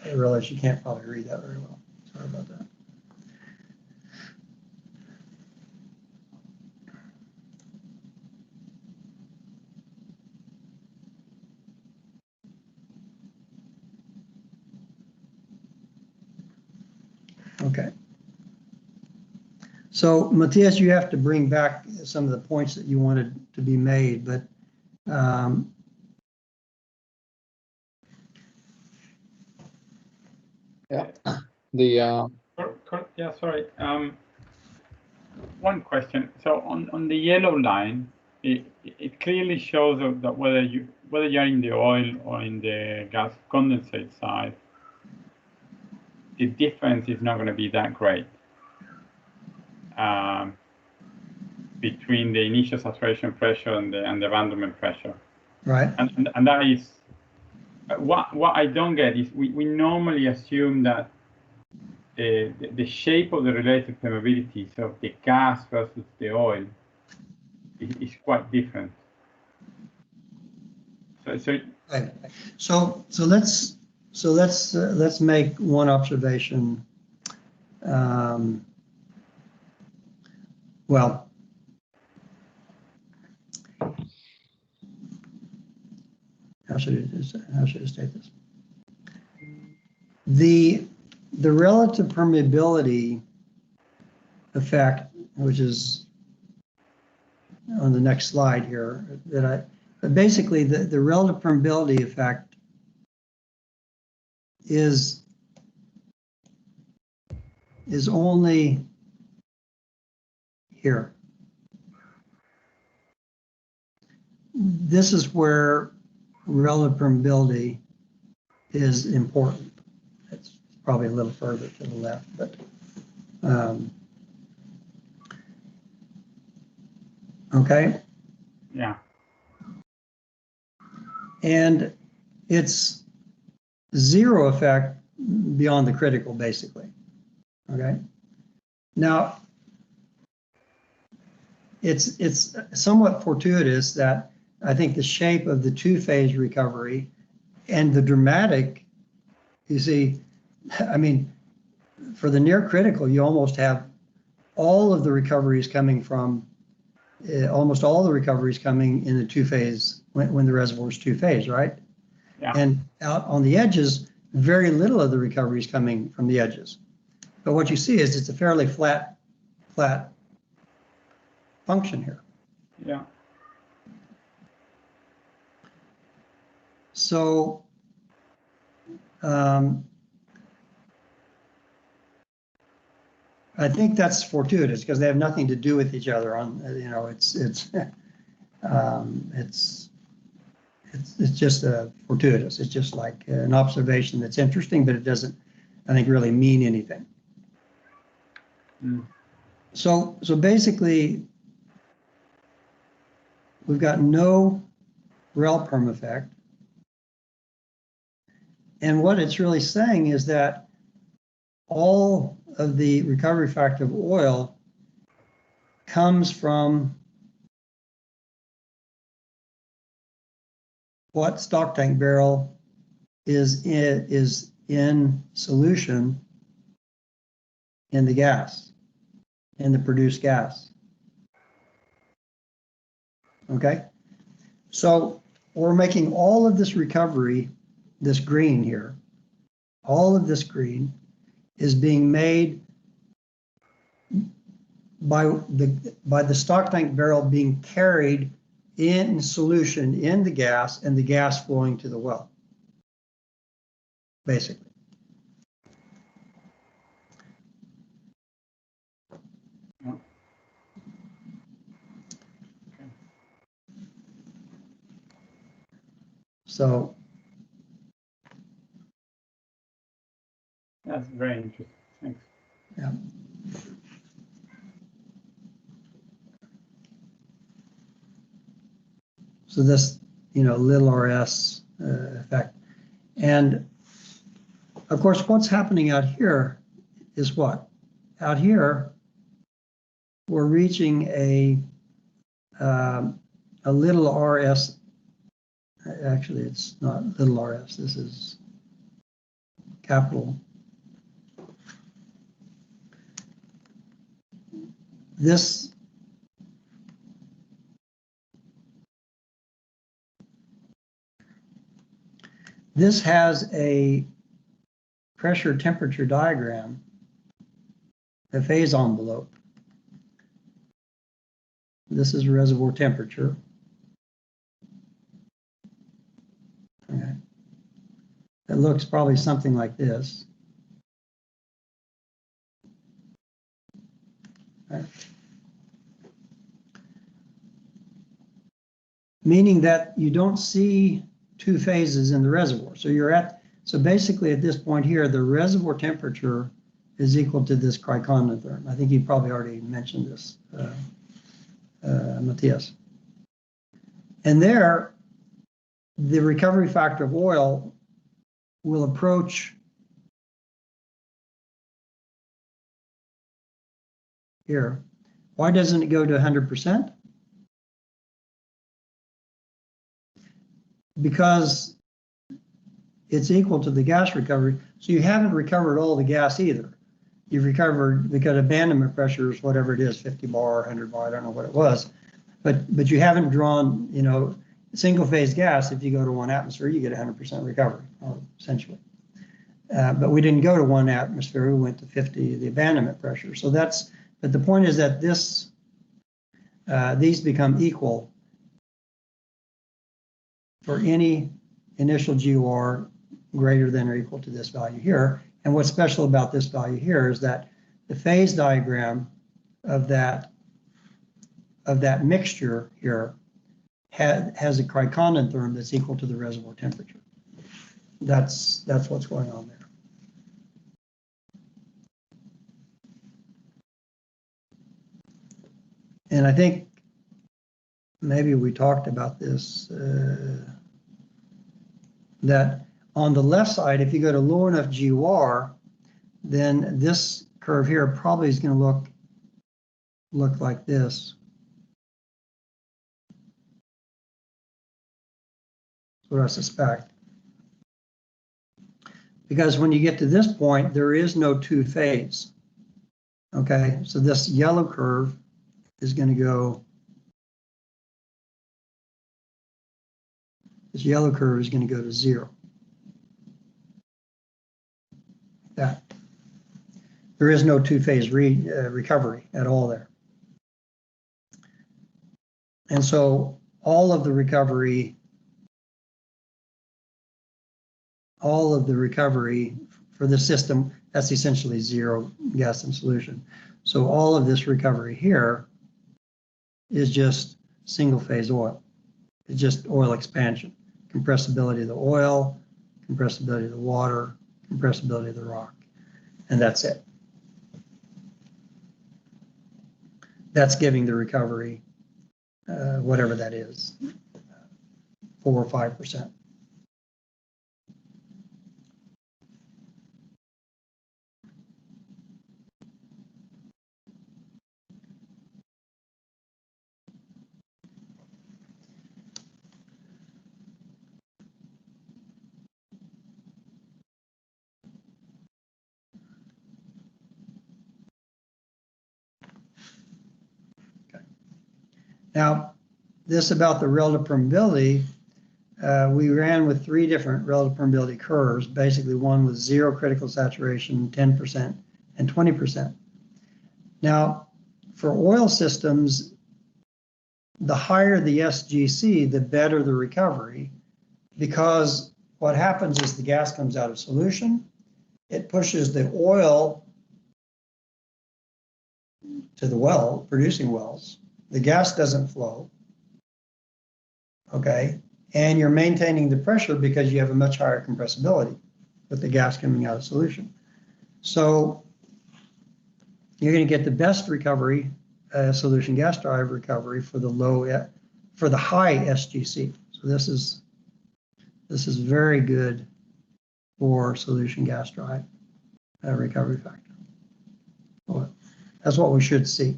I realize you can't probably read that very well. Sorry about that. Okay. So Matthias, you have to bring back some of the points that you wanted to be made, but yeah, the Yeah, sorry. One question. So on the yellow line, it clearly shows that whether you're in the oil or in the gas condensate side, the difference is not going to be that great between the initial saturation pressure and the abandonment pressure. right. And that is what I don't get is we normally assume that the shape of the relative permeabilities of the gas versus the oil is quite different. So let's make one observation. Well, how should I state this? The relative permeability effect, which is on the next slide here, but basically the relative permeability effect is only here. This is where relative permeability is important. It's probably a little further to the left, but okay. Yeah. And it's zero effect beyond the critical, basically. Okay. Now, it's somewhat fortuitous that I think the shape of the two-phase recovery and the dramatic, you see, I mean, for the near critical, you almost have all of the recoveries coming from, almost all the recoveries coming in the two-phase when the reservoir is two-phase, right? Yeah. And out on the edges, very little of the recovery is coming from the edges. But what you see is it's a fairly flat function here. Yeah. So I think that's fortuitous because they have nothing to do with each other. On it's just fortuitous. It's just like an observation that's interesting, but it doesn't, I think, really mean anything. Mm. So basically, we've got no rel perm effect. And what it's really saying is that all of the recovery factor of oil comes from what stock tank barrel is in solution in the gas, in the produced gas. Okay? So we're making all of this recovery, this green here, all of this green is being made by the stock tank barrel being carried in solution in the gas and the gas flowing to the well, basically. So That's very interesting. Thanks. yeah. So this, little RS effect. And of course, what's happening out here is what? Out here, we're reaching a little RS. Actually, it's not little RS. This is capital. This has a pressure temperature diagram, a phase envelope. This is reservoir temperature. Okay. It looks probably something like this. Okay. Meaning that you don't see two phases in the reservoir. So basically at this point here, the reservoir temperature is equal to this cricondotherm. I think you probably already mentioned this, Matthias. And there, the recovery factor of oil will approach here. Why doesn't it go to 100%? Because it's equal to the gas recovery. So you haven't recovered all the gas either. You've recovered, because abandonment pressure is whatever it is, 50 bar, 100 bar, I don't know what it was. But you haven't drawn, single phase gas. If you go to 1 atmosphere, you get 100% recovery, essentially. But we didn't go to 1 atmosphere, we went to 50, the abandonment pressure. So but the point is that these become equal for any initial GOR greater than or equal to this value here. And what's special about this value here is that the phase diagram of that mixture here has a cricondotherm that's equal to the reservoir temperature. That's what's going on there. And I think maybe we talked about this, that on the left side, if you go to low enough GOR, then this curve here probably is going to look like this. That's what I suspect. Because when you get to this point, there is no two phase. Okay, so this yellow curve is going to go, this yellow curve is going to go to 0. That. There is no two-phase recovery at all there. And so all of the recovery for the system, that's essentially 0 gas in solution. So all of this recovery here is just single phase oil. It's just oil expansion, compressibility of the oil, compressibility of the water, compressibility of the rock, and that's it. That's giving the recovery, whatever that is, 4 or 5%. Now, this about the relative permeability, we ran with 3 different relative permeability curves. Basically, one was 0 critical saturation, 10%, and 20%. Now, for oil systems, the higher the SGC, the better the recovery, because what happens is the gas comes out of solution, it pushes the oil to the well, producing wells. The gas doesn't flow, okay? and you're maintaining the pressure because you have a much higher compressibility with the gas coming out of solution. So you're going to get the best recovery, solution gas drive recovery for the high SGC. So this is very good for solution gas drive recovery factor. Well, that's what we should see.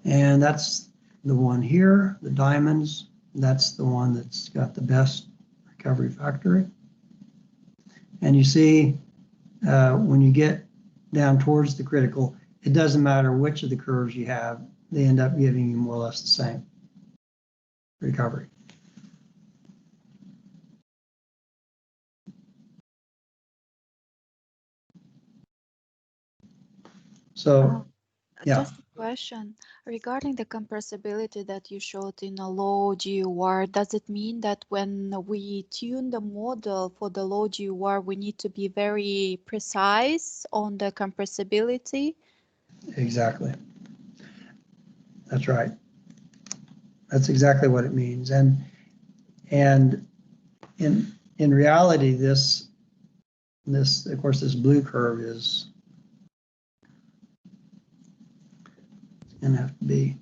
And that's the one here, the diamonds. That's the one that's got the best recovery factor. And you see, when you get down towards the critical, it doesn't matter which of the curves you have, they end up giving you more or less the same recovery. So, yeah. Just a question regarding the compressibility that you showed in a low GUR. Does it mean that when we tune the model for the low GUR, we need to be very precise on the compressibility? Exactly. That's right. That's exactly what it means. And in reality, this of course this blue curve is going to have to be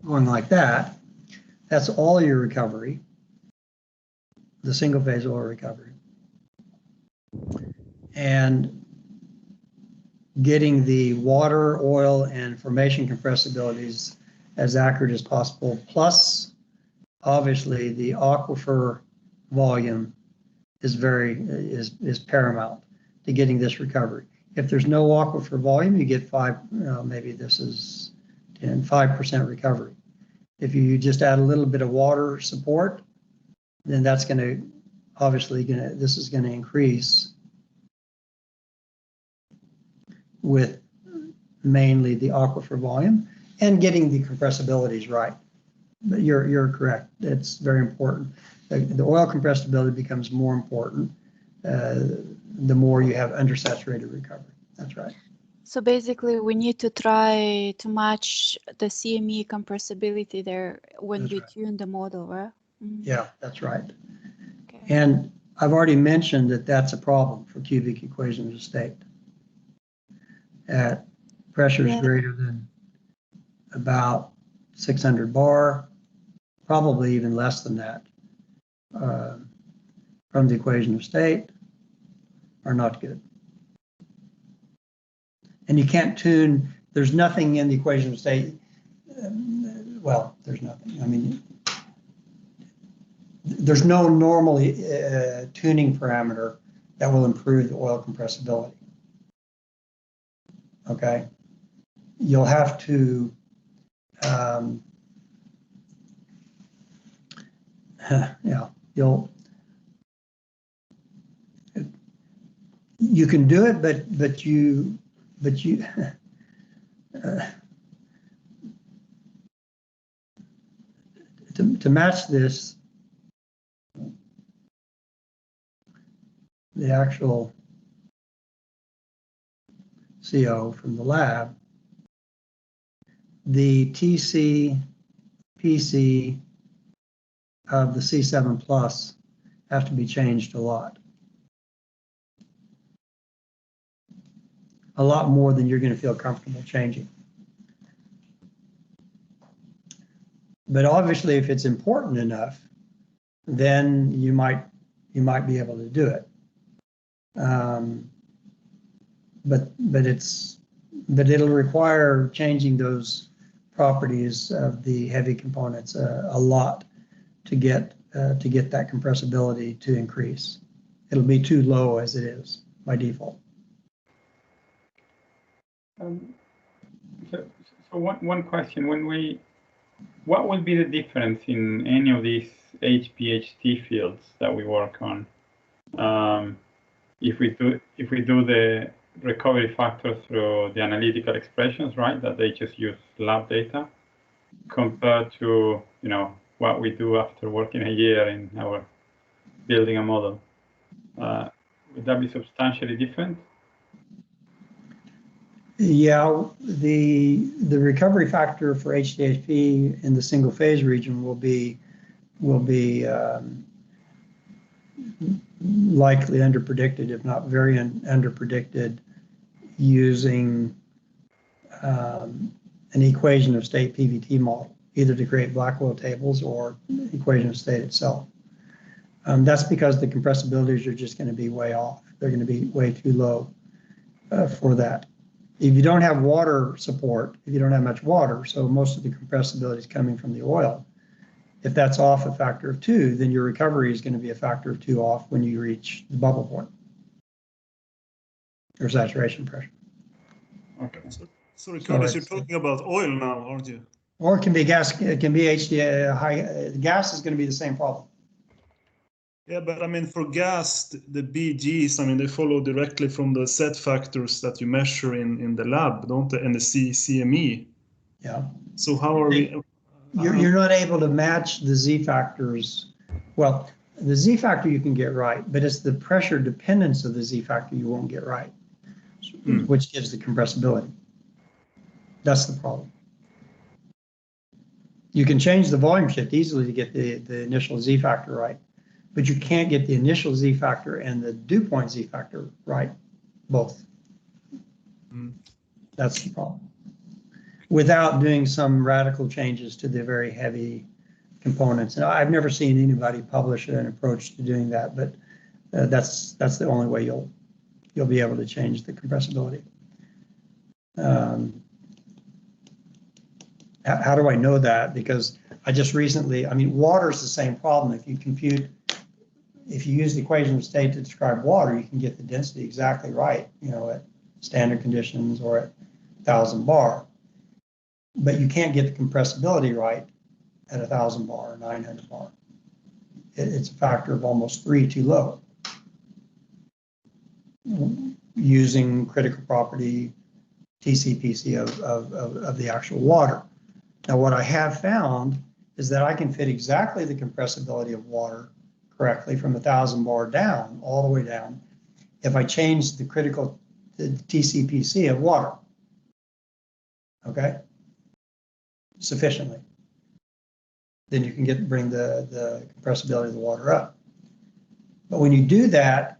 going like that. That's all your recovery, the single phase oil recovery. And getting the water, oil, and formation compressibilities as accurate as possible, plus obviously the aquifer volume is paramount to getting this recovery. If there's no aquifer volume, you get 5% recovery. If you just add a little bit of water support, then that's going to this is going to increase with mainly the aquifer volume and getting the compressibilities right. But you're correct. It's very important. The oil compressibility becomes more important the more you have undersaturated recovery. That's right. So basically, we need to try to match the CME compressibility there when we tune the model, right? Mm-hmm. Yeah, that's right. Okay. And I've already mentioned that that's a problem for cubic equations of state. At pressures greater than about 600 bar, probably even less than that, from the equation of state, are not good. And you can't tune, there's nothing in the equation of state, well, there's nothing. I mean, there's no normal tuning parameter that will improve the oil compressibility. Okay? You'll have to, you can do it, but you to match this, the actual CO from the lab, the TC, PC of the C7 plus have to be changed a lot more than you're going to feel comfortable changing. But obviously, if it's important enough, then you might be able to do it. But it'll require changing those properties of the heavy components a lot to get that compressibility to increase. It'll be too low as it is by default. So one question: what will be the difference in any of these HPHT fields that we work on if we do the recovery factor through the analytical expressions, right? That they just use lab data, compared to what we do after working a year in our building a model. Would that be substantially different? Yeah, the recovery factor for HDHP in the single phase region will be likely underpredicted, if not very underpredicted, using an equation of state PVT model, either to create black oil tables or equation of state itself. That's because the compressibilities are just going to be way off. They're going to be way too low for that. If you don't have water support, if you don't have much water, so most of the compressibility is coming from the oil, if that's off a factor of 2, then your recovery is going to be a factor of 2 off when you reach the bubble point or saturation pressure. Okay. Sorry, Curtis, it's- you're talking about oil now, aren't you? Or it can be gas, it can be HDA high, gas is going to be the same problem. Yeah, but I mean, for gas, the BGs, I mean, they follow directly from the Z factors that you measure in the lab, don't they? And the CME. Yeah. So how are we? You're not able to match the Z factors. Well, the Z factor you can get right, but it's the pressure dependence of the Z factor you won't get right, which gives the compressibility. That's the problem. You can change the volume shift easily to get the initial Z factor right, but you can't get the initial Z factor and the dew point Z factor right, both. That's the problem. Without doing some radical changes to the very heavy components. And I've never seen anybody publish an approach to doing that, but that's the only way you'll be able to change the compressibility. How do I know that? Because I just recently, I mean, water is the same problem. If you use the equation of state to describe water, you can get the density exactly right, at standard conditions or at 1,000 bar. But you can't get the compressibility right at 1,000 bar or 900 bar. It's a factor of almost 3 too low. Using critical property TCPC of the actual water. Now, what I have found is that I can fit exactly the compressibility of water correctly from 1,000 bar down, all the way down, if I change the TCPC of water. Okay? Sufficiently. Then you can bring the compressibility of the water up. But when you do that,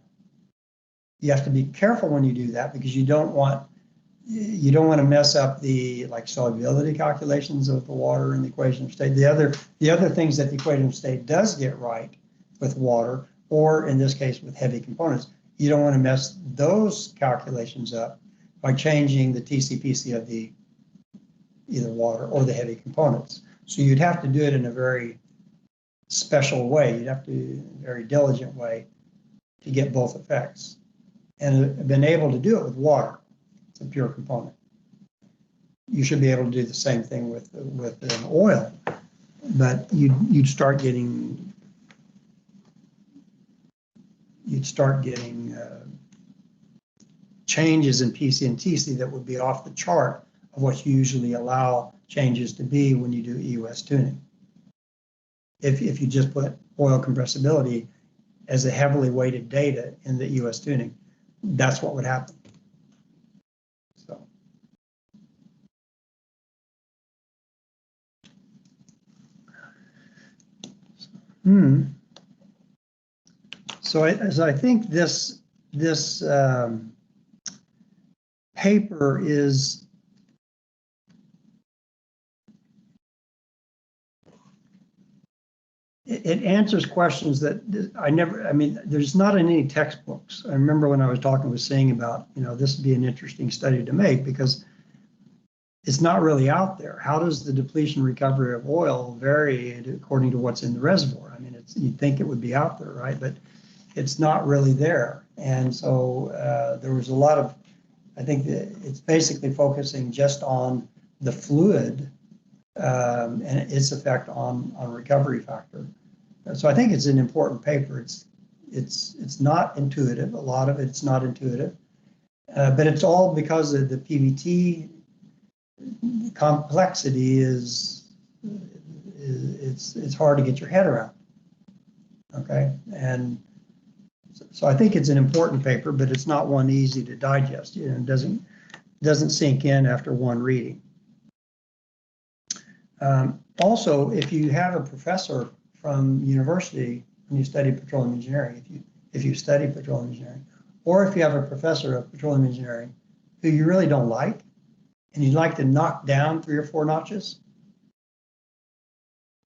you have to be careful when you do that, because you don't want to mess up the solubility calculations of the water in the equation of state. The other things that the equation of state does get right with water, or in this case with heavy components, you don't want to mess those calculations up by changing the TCPC of the either water or the heavy components. So you'd have to do it in a very special way. You'd have to do a very diligent way to get both effects. And I've been able to do it with water. It's a pure component. You should be able to do the same thing with an oil, but you'd start getting changes in PC and TC that would be off the chart of what you usually allow changes to be when you do EOS tuning. If you just put oil compressibility as a heavily weighted data in the EOS tuning, that's what would happen. So I think this paper is it answers questions that there's not in any textbooks. I remember when I was talking with Singh about, this would be an interesting study to make because it's not really out there. How does the depletion recovery of oil vary according to what's in the reservoir? I mean, you'd think it would be out there, right? But it's not really there. And so there was a lot of, I think that it's basically focusing just on the fluid and its effect on recovery factor. So I think it's an important paper. It's not intuitive. A lot of it's not intuitive, but it's all because of the PVT complexity it's hard to get your head around. Okay, and so I think it's an important paper, but it's not one easy to digest. It doesn't doesn't sink in after one reading. Also, if you have a professor from university when you study petroleum engineering, if you study petroleum engineering, or if you have a professor of petroleum engineering who you really don't like, and you'd like to knock down 3 or 4 notches,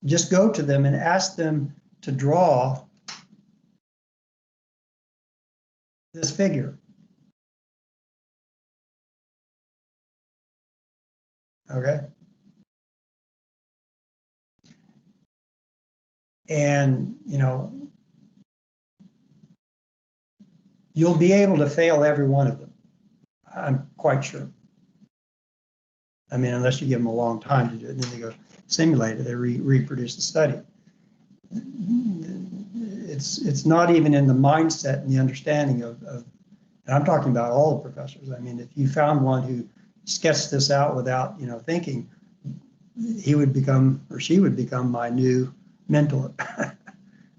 just go to them and ask them to draw this figure. Okay? And, you know, you'll be able to fail every one of them. I'm quite sure. I mean, unless you give them a long time to do it, and then they go simulate it, they reproduce the study. It's not even in the mindset and the understanding of, and I'm talking about all the professors. I mean, if you found one who sketched this out without, you know, thinking, he would become, or she would become, my new mentor.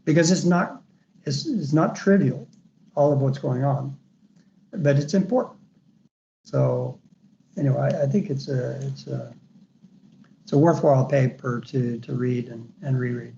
Because it's not trivial, all of what's going on, but it's important. So anyway, I think it's a worthwhile paper to read and reread.